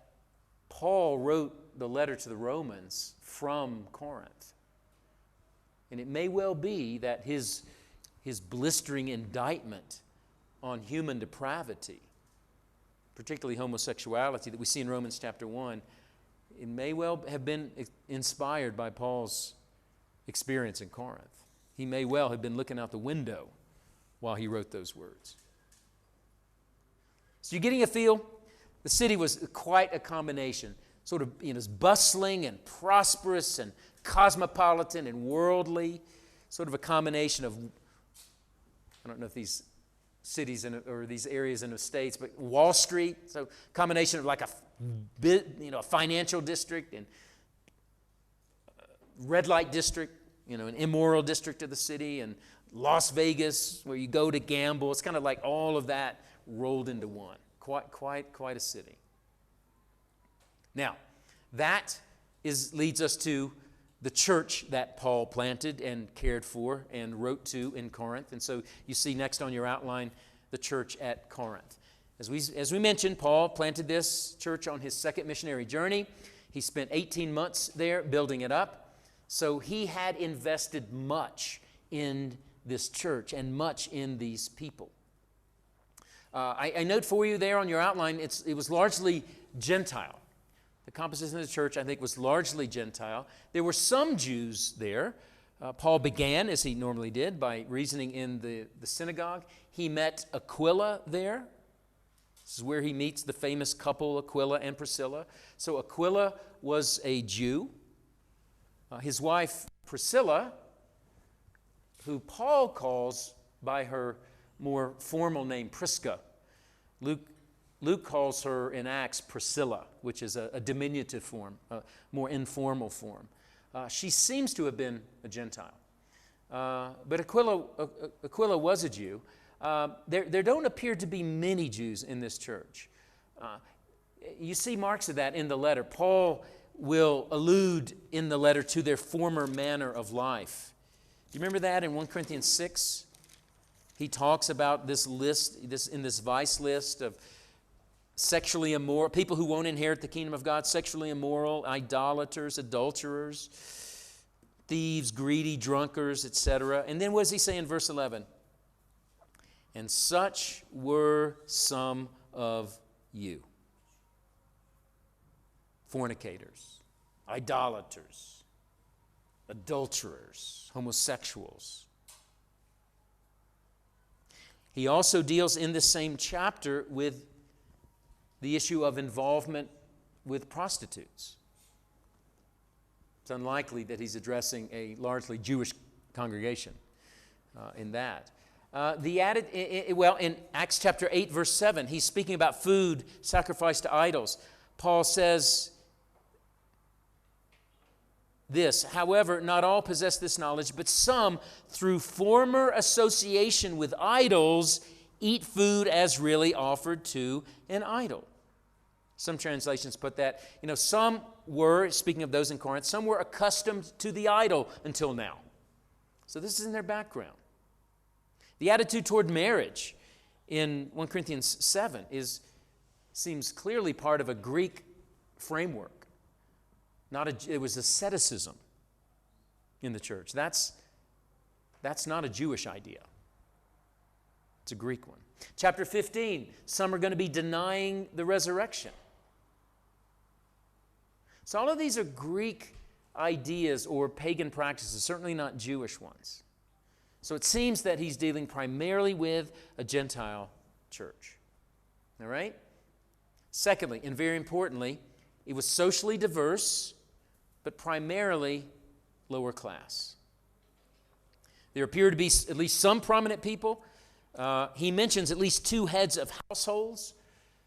Paul wrote the letter to the Romans from Corinth. And it may well be that his blistering indictment on human depravity, particularly homosexuality that we see in Romans chapter 1, it may well have been inspired by Paul's experience in Corinth. He may well have been looking out the window while he wrote those words. So you're getting a feel? The city was quite a combination, sort of bustling and prosperous and cosmopolitan and worldly, sort of a combination of, I don't know if these cities or these areas in the States, but Wall Street, so combination of like a financial district and red light district, an immoral district of the city, and Las Vegas where you go to gamble. It's kind of like all of that rolled into one. Quite a city. Now, that leads us to the church that Paul planted and cared for and wrote to in Corinth. And so you see next on your outline the church at Corinth. As we mentioned, Paul planted this church on his second missionary journey. He spent 18 months there building it up. So he had invested much in this church and much in these people. I note for you there on your outline, it was largely Gentile. The composition of the church, I think, was largely Gentile. There were some Jews there. Paul began, as he normally did, by reasoning in the synagogue. He met Aquila there. This is where he meets the famous couple, Aquila and Priscilla. So Aquila was a Jew. His wife, Priscilla, who Paul calls by her more formal name, Prisca. Luke calls her in Acts Priscilla, which is a diminutive form, a more informal form. She seems to have been a Gentile. But Aquila was a Jew. There don't appear to be many Jews in this church. You see marks of that in the letter. Paul will allude in the letter to their former manner of life. Do you remember that in 1 Corinthians 6? He talks about this list, in this vice list of sexually immoral, people who won't inherit the kingdom of God, sexually immoral, idolaters, adulterers, thieves, greedy, drunkards, etc. And then what does he say in verse 11? And such were some of you. Fornicators, idolaters, adulterers, homosexuals. He also deals in the same chapter with the issue of involvement with prostitutes. It's unlikely that he's addressing a largely Jewish congregation in that. In Acts chapter 8, verse 7, he's speaking about food sacrificed to idols. Paul says this, however, not all possess this knowledge, but some, through former association with idols, eat food as really offered to an idol. Some translations put that, some were, speaking of those in Corinth, some were accustomed to the idol until now. So this is in their background. The attitude toward marriage in 1 Corinthians 7 seems clearly part of a Greek framework. It was asceticism in the church. That's not a Jewish idea. It's a Greek one. Chapter 15, some are going to be denying the resurrection. So all of these are Greek ideas or pagan practices, certainly not Jewish ones. So it seems that he's dealing primarily with a Gentile church. All right? Secondly, and very importantly, it was socially diverse, but primarily lower class. There appear to be at least some prominent people. He mentions at least 2 heads of households.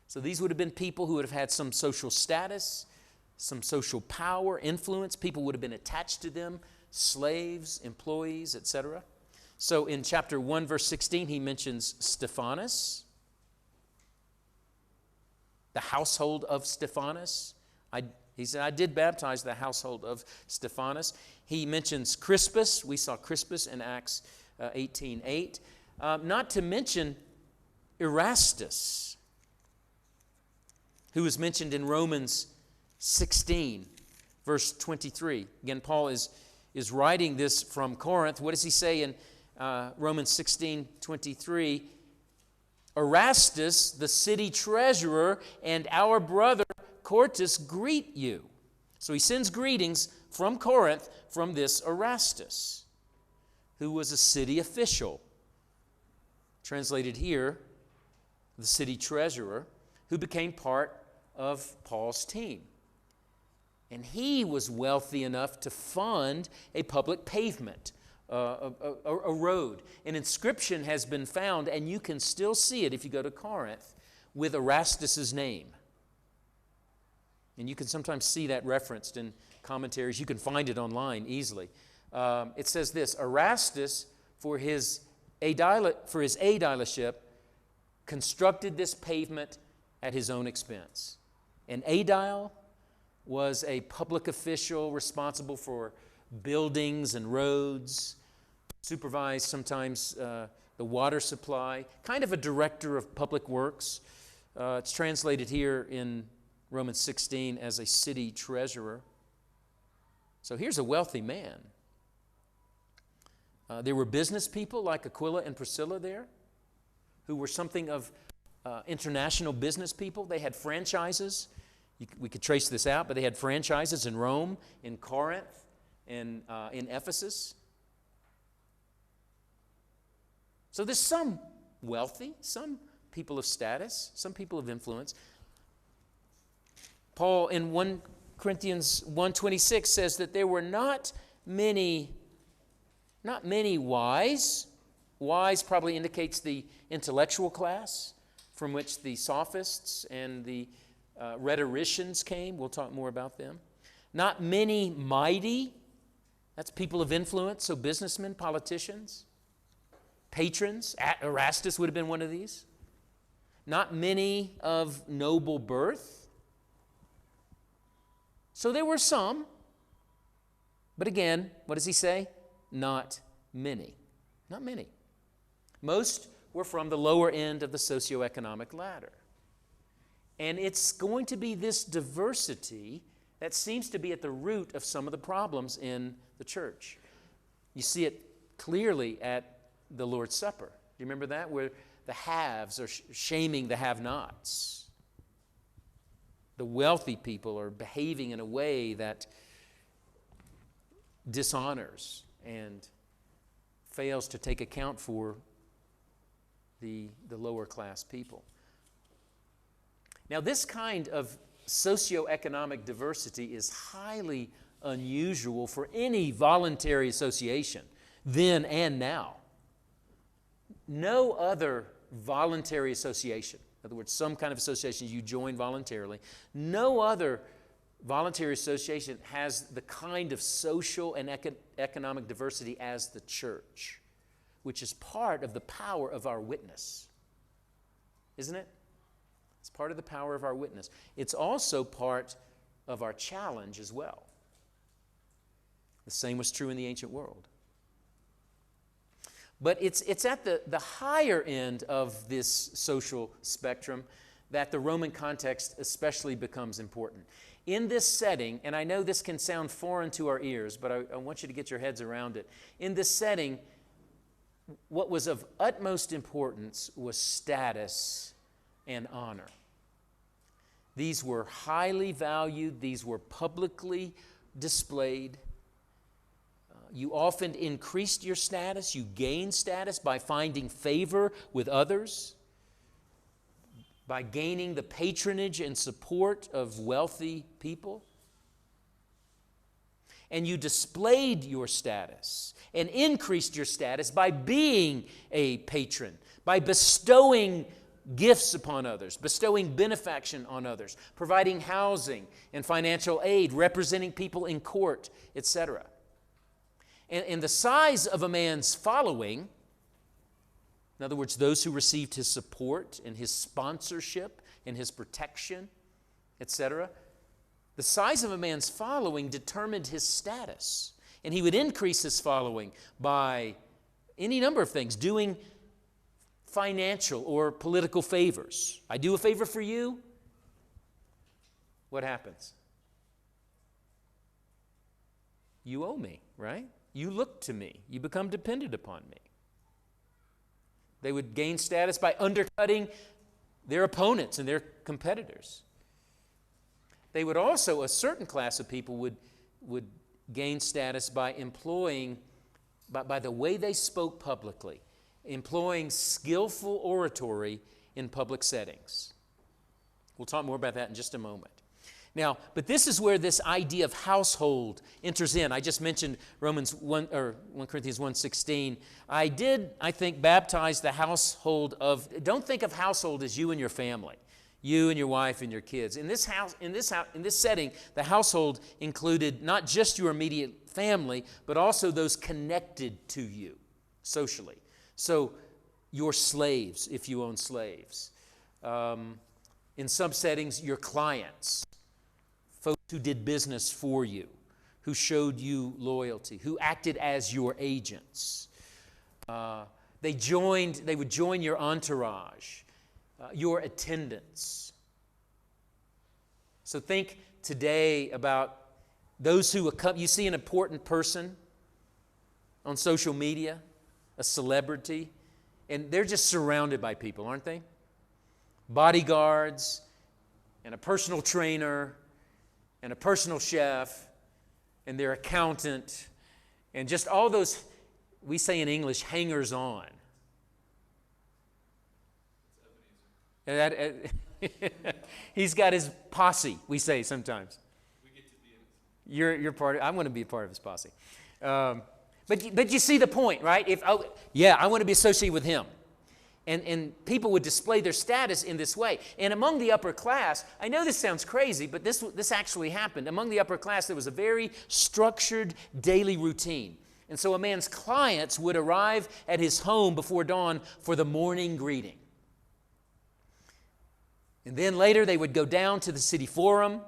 So these would have been people who would have had some social status, some social power, influence. People would have been attached to them, slaves, employees, etc. So in chapter 1, verse 16, he mentions Stephanas, the household of Stephanas. He said, I did baptize the household of Stephanas. He mentions Crispus. We saw Crispus in Acts 18:8. Not to mention Erastus, who is mentioned in Romans 16, verse 23. Again, Paul is writing this from Corinth. What does he say in Romans 16:23? Erastus, the city treasurer, and our brother Quartus greet you. So he sends greetings from Corinth from this Erastus, who was a city official. Translated here, the city treasurer, who became part of Paul's team. And he was wealthy enough to fund a public pavement, a road. An inscription has been found, and you can still see it if you go to Corinth, with Erastus' name. And you can sometimes see that referenced in commentaries. You can find it online easily. It says this: Erastus, for his aedileship, constructed this pavement at his own expense. An aedile was a public official responsible for buildings and roads, supervised sometimes the water supply, kind of a director of public works. It's translated here in Romans 16 as a city treasurer. So here's a wealthy man. There were business people like Aquila and Priscilla there, who were something of international business people. They had franchises. We could trace this out, but they had franchises in Rome, in Corinth, and in Ephesus. So there's some wealthy, some people of status, some people of influence. Paul in 1 Corinthians 1:26 says that there were not many wise. Wise probably indicates the intellectual class from which the sophists and the rhetoricians came. We'll talk more about them. Not many mighty. That's people of influence, so businessmen, politicians, patrons. Erastus would have been one of these. Not many of noble birth. So there were some, but again, what does he say? Not many. Not many. Most were from the lower end of the socioeconomic ladder. And it's going to be this diversity that seems to be at the root of some of the problems in the church. You see it clearly at the Lord's Supper. Do you remember that? Where the haves are shaming the have-nots. The wealthy people are behaving in a way that dishonors and fails to take account for the lower class people. Now, this kind of socioeconomic diversity is highly unusual for any voluntary association, then and now. No other voluntary association, in other words, some kind of association you join voluntarily, no other voluntary association has the kind of social and economic diversity as the church, which is part of the power of our witness. Isn't it? It's part of the power of our witness. It's also part of our challenge as well. The same was true in the ancient world. But it's at the higher end of this social spectrum that the Roman context especially becomes important. In this setting, and I know this can sound foreign to our ears, but I want you to get your heads around it. In this setting, what was of utmost importance was status and honor. These were highly valued, these were publicly displayed. You often increased your status, you gained status by finding favor with others, by gaining the patronage and support of wealthy people. And you displayed your status and increased your status by being a patron, by bestowing gifts upon others, bestowing benefaction on others, providing housing and financial aid, representing people in court, etc. And the size of a man's following, in other words, those who received his support and his sponsorship and his protection, etc., the size of a man's following determined his status. And he would increase his following by any number of things, doing financial or political favors. I do a favor for you, what happens? You owe me, right? You look to me. You become dependent upon me. They would gain status by undercutting their opponents and their competitors. They would also, a certain class of people would gain status by employing, by the way they spoke publicly, employing skillful oratory in public settings. We'll talk more about that in just a moment. Now, but this is where this idea of household enters in. I just mentioned Romans 1 or 1 Corinthians 1:16. I think, baptize the household of. Don't think of household as you and your family, you and your wife and your kids. In this setting, the household included not just your immediate family, but also those connected to you socially. So, your slaves, if you own slaves. In some settings, your clients. Folks who did business for you, who showed you loyalty, who acted as your agents. They would join your entourage, your attendants. So think today about those who you see an important person on social media, a celebrity, and they're just surrounded by people, aren't they? Bodyguards and a personal trainer and a personal chef, and their accountant, and just all those, we say in English, hangers-on. He's got his posse, we say sometimes. We get to be in it. You're part of, I want to be a part of his posse. But you see the point, right? I want to be associated with him. And people would display their status in this way. And among the upper class, I know this sounds crazy, but this actually happened. Among the upper class, there was a very structured daily routine. And so a man's clients would arrive at his home before dawn for the morning greeting. And then later they would go down to the city forum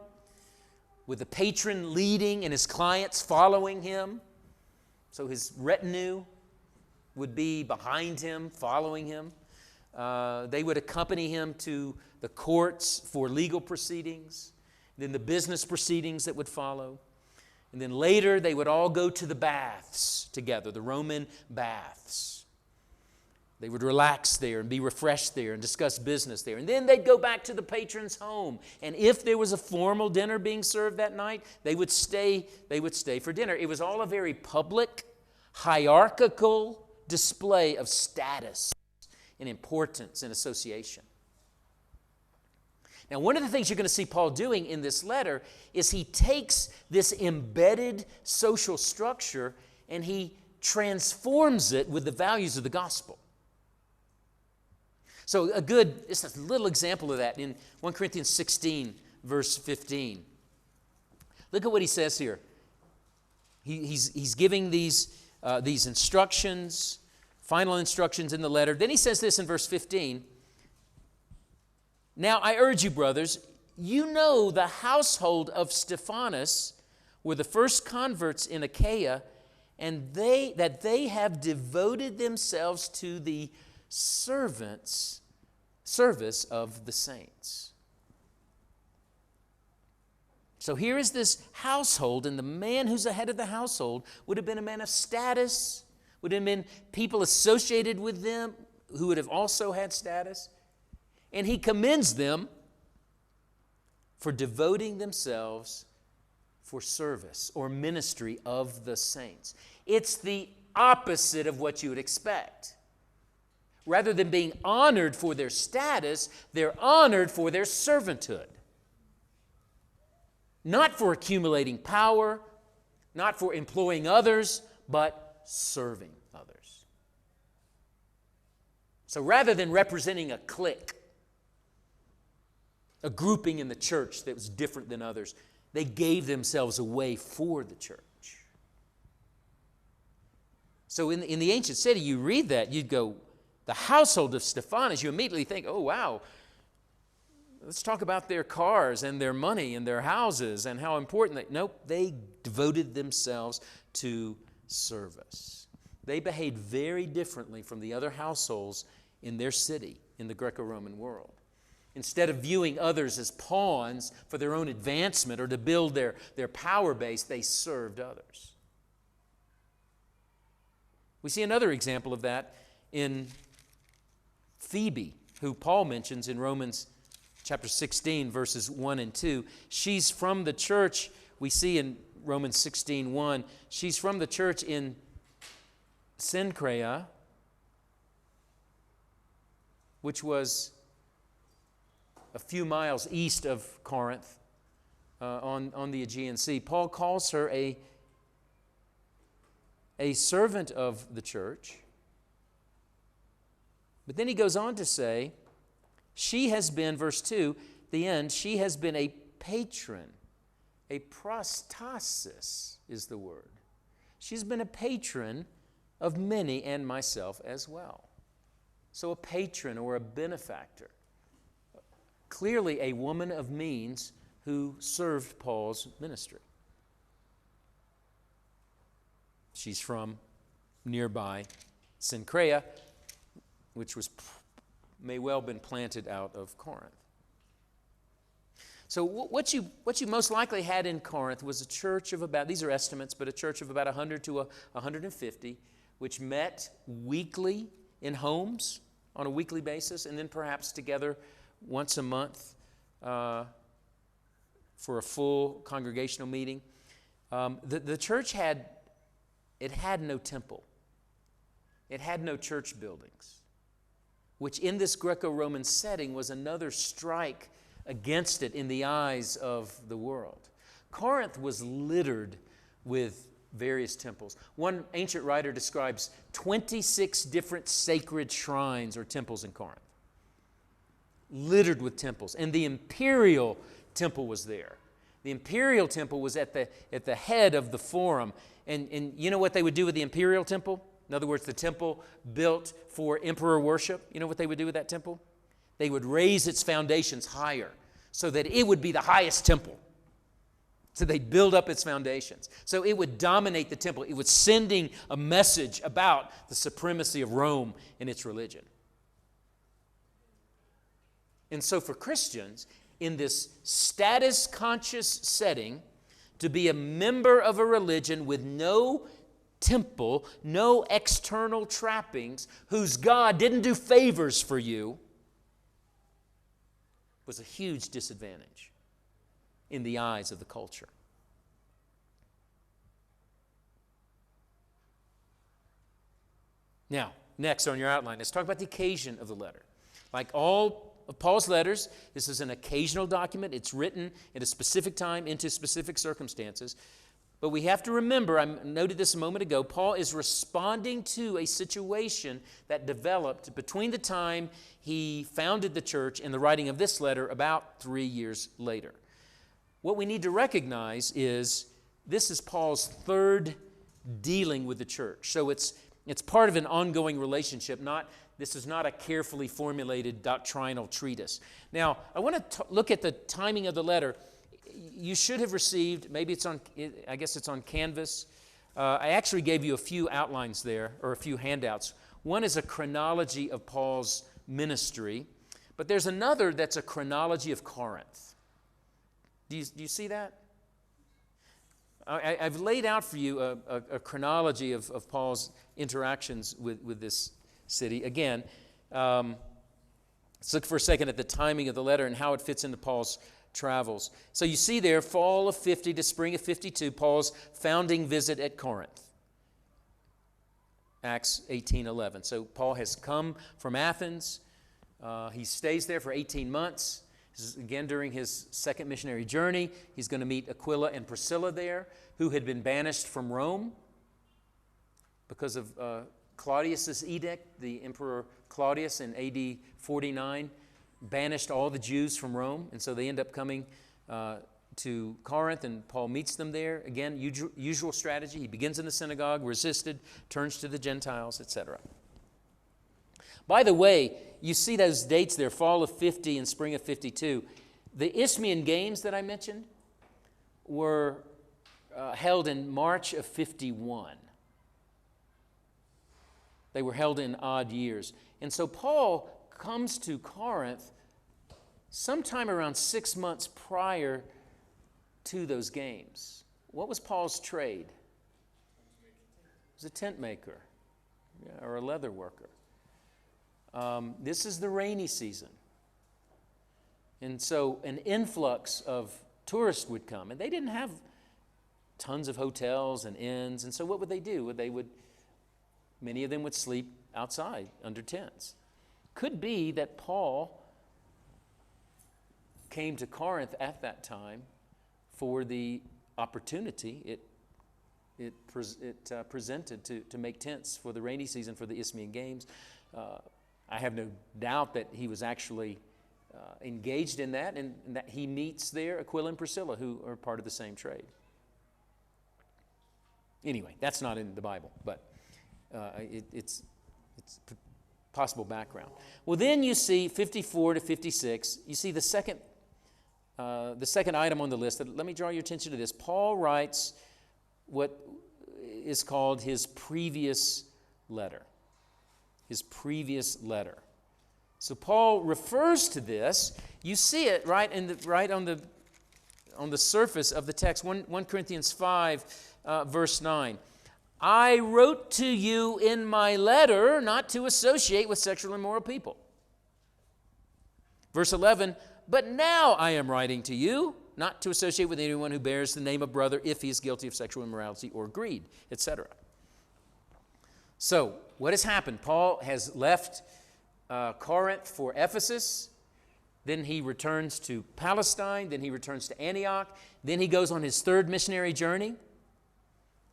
with the patron leading and his clients following him. So his retinue would be behind him, following him. They would accompany him to the courts for legal proceedings, then the business proceedings that would follow. And then later they would all go to the baths together, the Roman baths. They would relax there and be refreshed there and discuss business there. And then they'd go back to the patron's home. And if there was a formal dinner being served that night, they would stay for dinner. It was all a very public, hierarchical display of status and importance and association. Now, one of the things you're going to see Paul doing in this letter is he takes this embedded social structure and he transforms it with the values of the gospel. So just a little example of that in 1 Corinthians 16, verse 15. Look at what he says here. He's giving these instructions, final instructions in the letter. Then he says this in verse 15. Now I urge you, brothers, you know the household of Stephanas were the first converts in Achaia, and they have devoted themselves to the servants. service of the saints. So here is this household, and the man who's the head of the household would have been a man of status, would have been people associated with them who would have also had status. And he commends them for devoting themselves for service or ministry of the saints. It's the opposite of what you would expect. Rather than being honored for their status, they're honored for their servanthood. Not for accumulating power, not for employing others, but serving others. So rather than representing a clique, a grouping in the church that was different than others, they gave themselves away for the church. So in the ancient city, you read that, you'd go, the household of Stephanus, you immediately think, oh, wow, let's talk about their cars and their money and their houses and how important they... Nope, they devoted themselves to service. They behaved very differently from the other households in their city, in the Greco-Roman world. Instead of viewing others as pawns for their own advancement or to build their power base, they served others. We see another example of that in Phoebe, who Paul mentions in Romans chapter 16, verses 1 and 2. She's from the church, we see in Romans 16:1, she's from the church in Cenchrea, which was a few miles east of Corinth on the Aegean Sea. Paul calls her a servant of the church. But then he goes on to say, she has been, verse 2, the end, she has been a patron. A prostasis is the word. She's been a patron of many and myself as well. So a patron or a benefactor. Clearly a woman of means who served Paul's ministry. She's from nearby Cenchrea, which may well have been planted out of Corinth. So what you most likely had in Corinth was a church of about, these are estimates, but a church of about 100 to 150, which met weekly in homes on a weekly basis, and then perhaps together once a month for a full congregational meeting. The church had no temple. It had no church buildings, which in this Greco-Roman setting was another strike against it in the eyes of the world. Corinth was littered with various temples. One ancient writer describes 26 different sacred shrines or temples in Corinth, littered with temples. And the imperial temple was there. The imperial temple was at the head of the forum. And you know what they would do with the imperial temple? In other words, the temple built for emperor worship. You know what they would do with that temple? They would raise its foundations higher so that it would be the highest temple. So they'd build up its foundations. So it would dominate the temple. It was sending a message about the supremacy of Rome and its religion. And so for Christians, in this status-conscious setting, to be a member of a religion with no temple, no external trappings, whose God didn't do favors for you, was a huge disadvantage in the eyes of the culture. Now, next on your outline, let's talk about the occasion of the letter. Like all of Paul's letters, this is an occasional document. It's written at a specific time into specific circumstances. But we have to remember, I noted this a moment ago, Paul is responding to a situation that developed between the time he founded the church and the writing of this letter about 3 years later. What we need to recognize is this is Paul's third dealing with the church. So it's part of an ongoing relationship. This is not a carefully formulated doctrinal treatise. Now, I want to look at the timing of the letter. You should have received, maybe I guess it's on Canvas. I actually gave you a few outlines there, or a few handouts. One is a chronology of Paul's ministry. But there's another that's a chronology of Corinth. Do you see that? I've laid out for you a chronology of Paul's interactions with this city. Again, let's look for a second at the timing of the letter and how it fits into Paul's travels. So you see there, fall of 50 to spring of 52, Paul's founding visit at Corinth. Acts 18:11. So Paul has come from Athens. He stays there for 18 months. This is again during his second missionary journey. He's going to meet Aquila and Priscilla there, who had been banished from Rome because of Claudius's edict. The Emperor Claudius in AD 49 banished all the Jews from Rome, and so they end up coming to Corinth, and Paul meets them there. Again, usual strategy. He begins in the synagogue, resisted, turns to the Gentiles, etc. By the way, you see those dates there, fall of 50 and spring of 52. The Isthmian Games that I mentioned were held in March of 51. They were held in odd years. And so Paul comes to Corinth sometime around 6 months prior to those games. What was Paul's trade? He was a tent maker, or a leather worker. This is the rainy season. And so an influx of tourists would come. And they didn't have tons of hotels and inns. And so what would they do? Many of them would sleep outside under tents. Could be that Paul came to Corinth at that time for the opportunity it presented to make tents for the rainy season for the Isthmian Games. I have no doubt that he was actually engaged in that, and that he meets there Aquila and Priscilla, who are part of the same trade. Anyway, that's not in the Bible, but it's possible background. Well, then you see 54 to 56. You see the second item on the list. Let me draw your attention to this. Paul writes what is called his previous letter. His previous letter. So Paul refers to this. You see it right on the surface of the text. 1 Corinthians 5, verse 9. I wrote to you in my letter not to associate with sexually immoral people. Verse 11. But now I am writing to you not to associate with anyone who bears the name of brother if he is guilty of sexual immorality or greed, etc. So, what has happened? Paul has left Corinth for Ephesus. Then he returns to Palestine. Then he returns to Antioch. Then he goes on his third missionary journey.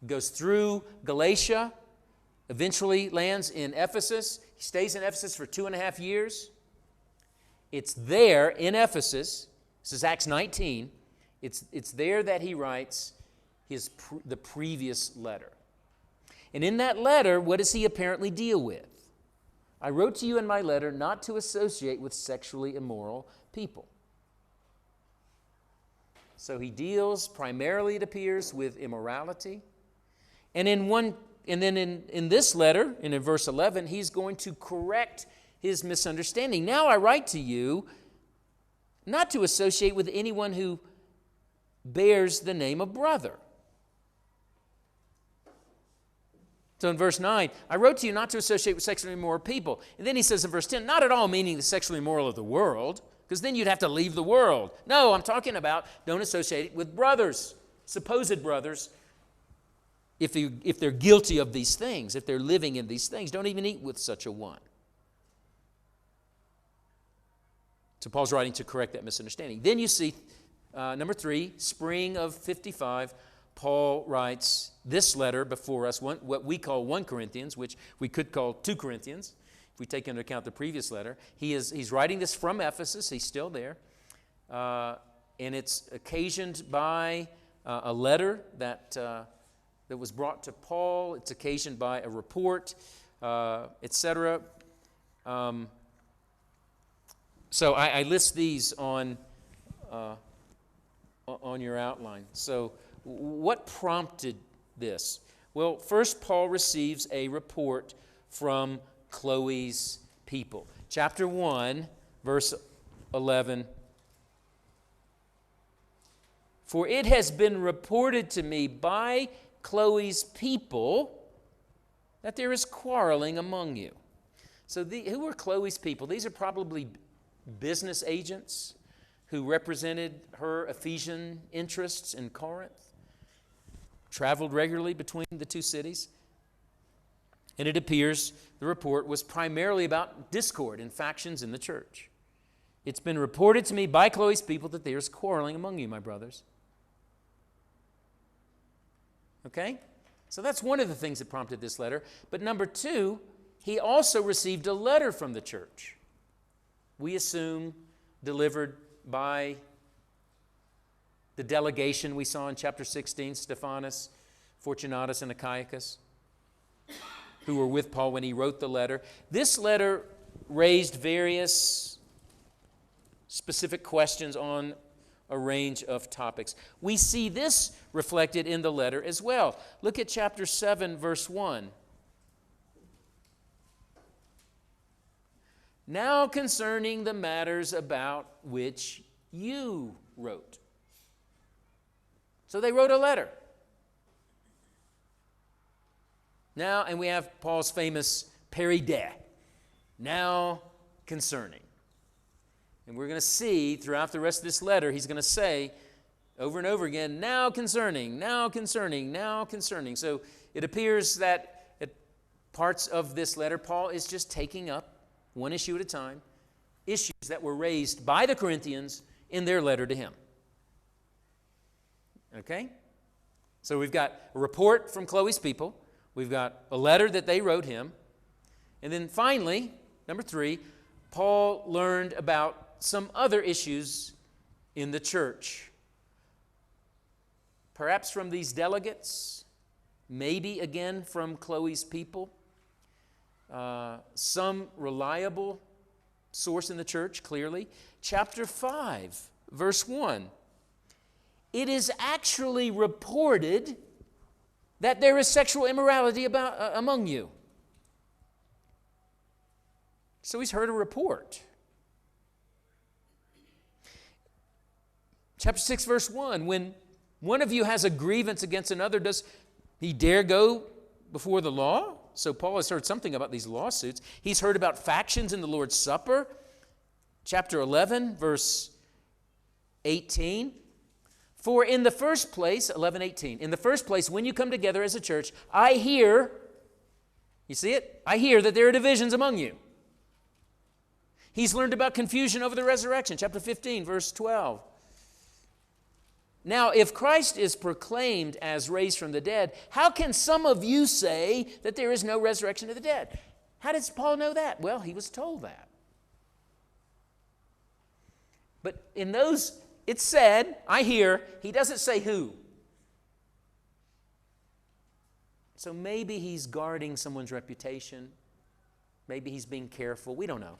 Goes through Galatia. Eventually lands in Ephesus. He stays in Ephesus for 2.5 years. It's there in Ephesus. This is Acts 19. It's there that he writes the previous letter. And in that letter, what does he apparently deal with? I wrote to you in my letter not to associate with sexually immoral people. So he deals primarily, it appears, with immorality. And then in this letter, and in verse 11, he's going to correct his misunderstanding. Now I write to you not to associate with anyone who bears the name of brother. So in verse 9, I wrote to you not to associate with sexually immoral people. And then he says in verse 10, not at all meaning the sexually immoral of the world, because then you'd have to leave the world. No, I'm talking about don't associate with brothers, supposed brothers, if they're guilty of these things, if they're living in these things. Don't even eat with such a one. So Paul's writing to correct that misunderstanding. Then you see, number 3, spring of 55, Paul writes this letter before us, what we call 1 Corinthians, which we could call 2 Corinthians, if we take into account the previous letter. He's writing this from Ephesus. He's still there. And it's occasioned by a letter that was brought to Paul. It's occasioned by a report, etc. So I list these on your outline. So what prompted this? Well, first Paul receives a report from Chloe's people. Chapter 1 verse 11. For it has been reported to me by Chloe's people that there is quarreling among you. So who are Chloe's people? These are probably business agents who represented her Ephesian interests in Corinth, traveled regularly between the two cities. And it appears the report was primarily about discord and factions in the church. It's been reported to me by Chloe's people that there is quarreling among you, my brothers. Okay? So that's one of the things that prompted this letter. But number two, he also received a letter from the church. We assume delivered by the delegation we saw in chapter 16, Stephanas, Fortunatus, and Achaicus, who were with Paul when he wrote the letter. This letter raised various specific questions on a range of topics. We see this reflected in the letter as well. Look at chapter 7, verse 1. Now concerning the matters about which you wrote. So they wrote a letter. Now, and we have Paul's famous peride. Now concerning. And we're going to see throughout the rest of this letter, he's going to say over and over again, now concerning, now concerning, now concerning. So it appears that at parts of this letter, Paul is just taking up one issue at a time, issues that were raised by the Corinthians in their letter to him. Okay? So we've got a report from Chloe's people. We've got a letter that they wrote him. And then finally, number 3, Paul learned about some other issues in the church. Perhaps from these delegates, maybe again from Chloe's people. Some reliable source in the church, clearly. Chapter 5, verse 1. It is actually reported that there is sexual immorality among you. So he's heard a report. Chapter 6, verse 1. When one of you has a grievance against another, does he dare go before the law? So Paul has heard something about these lawsuits. He's heard about factions in the Lord's Supper. Chapter 11, verse 18. For in the first place, 11:18, in the first place, when you come together as a church, I hear, you see it? I hear that there are divisions among you. He's learned about confusion over the resurrection. Chapter 15, verse 12. Now, if Christ is proclaimed as raised from the dead, how can some of you say that there is no resurrection of the dead? How does Paul know that? Well, he was told that. But in those, it said, I hear, he doesn't say who. So maybe he's guarding someone's reputation. Maybe he's being careful. We don't know.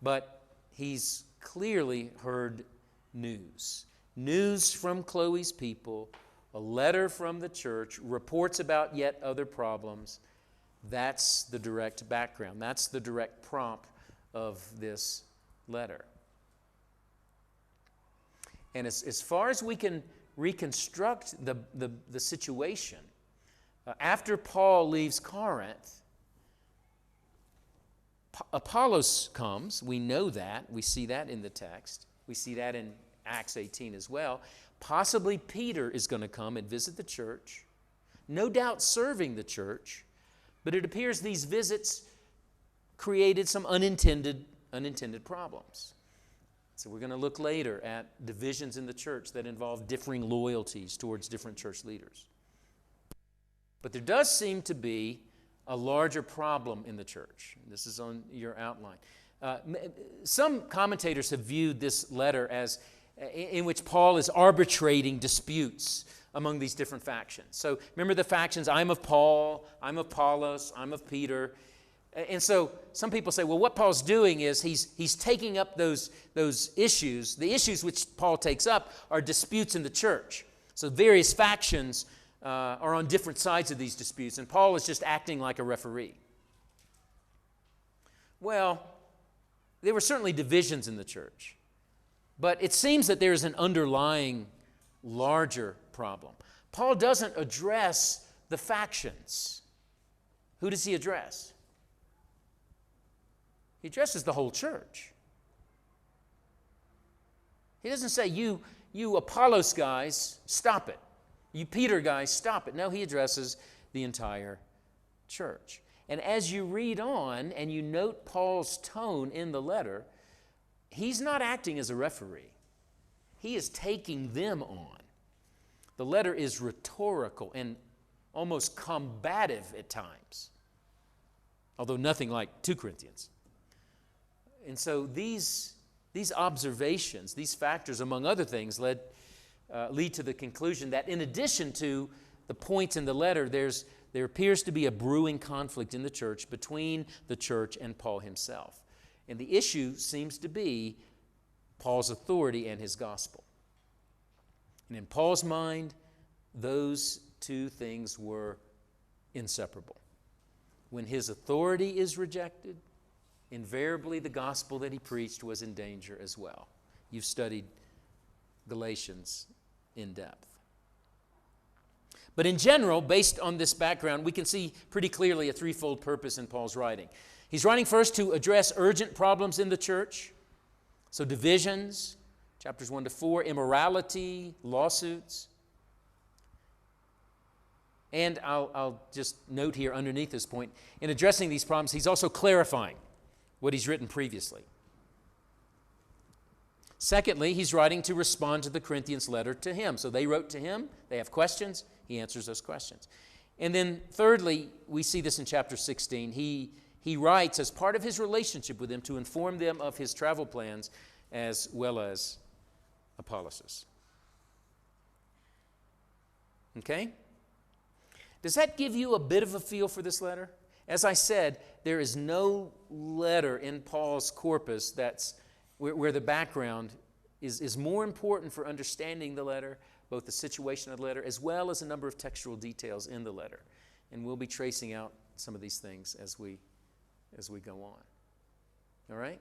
But he's clearly heard news. News from Chloe's people, a letter from the church, reports about yet other problems. That's the direct background. That's the direct prompt of this letter. And as far as we can reconstruct the situation, after Paul leaves Corinth, Apollos comes. We know that. We see that in the text. We see that in Acts 18 as well. Possibly Peter is going to come and visit the church. No doubt serving the church. But it appears these visits created some unintended problems. So we're going to look later at divisions in the church that involve differing loyalties towards different church leaders. But there does seem to be a larger problem in the church. This is on your outline. Some commentators have viewed this letter as in which Paul is arbitrating disputes among these different factions. So remember the factions, I'm of Paul, I'm of Apollos, I'm of Peter. And so some people say, well, what Paul's doing is he's taking up those issues. The issues which Paul takes up are disputes in the church. So various factions are on different sides of these disputes, and Paul is just acting like a referee. Well, there were certainly divisions in the church, but it seems that there's an underlying larger problem. Paul doesn't address the factions. Who does he address? He addresses the whole church. He doesn't say, you Apollos guys, stop it. You Peter guys, stop it. No, he addresses the entire church. And as you read on and you note Paul's tone in the letter, he's not acting as a referee. He is taking them on. The letter is rhetorical and almost combative at times, although nothing like 2 Corinthians. And so these observations, these factors, among other things, lead to the conclusion that in addition to the points in the letter, there appears to be a brewing conflict in the church between the church and Paul himself. And the issue seems to be Paul's authority and his gospel. And in Paul's mind, those two things were inseparable. When his authority is rejected, invariably the gospel that he preached was in danger as well. You've studied Galatians in depth. But in general, based on this background, we can see pretty clearly a threefold purpose in Paul's writing. He's writing first to address urgent problems in the church, so divisions, chapters 1 to 4, immorality, lawsuits. And I'll just note here underneath this point, in addressing these problems, he's also clarifying what he's written previously. Secondly, he's writing to respond to the Corinthians' letter to him. So they wrote to him, they have questions, he answers those questions. And then thirdly, we see this in chapter 16. He writes as part of his relationship with them to inform them of his travel plans as well as Apollos'. Okay? Does that give you a bit of a feel for this letter? As I said, there is no letter in Paul's corpus that's where the background is more important for understanding the letter, both the situation of the letter as well as a number of textual details in the letter. And we'll be tracing out some of these things as we go on. All right?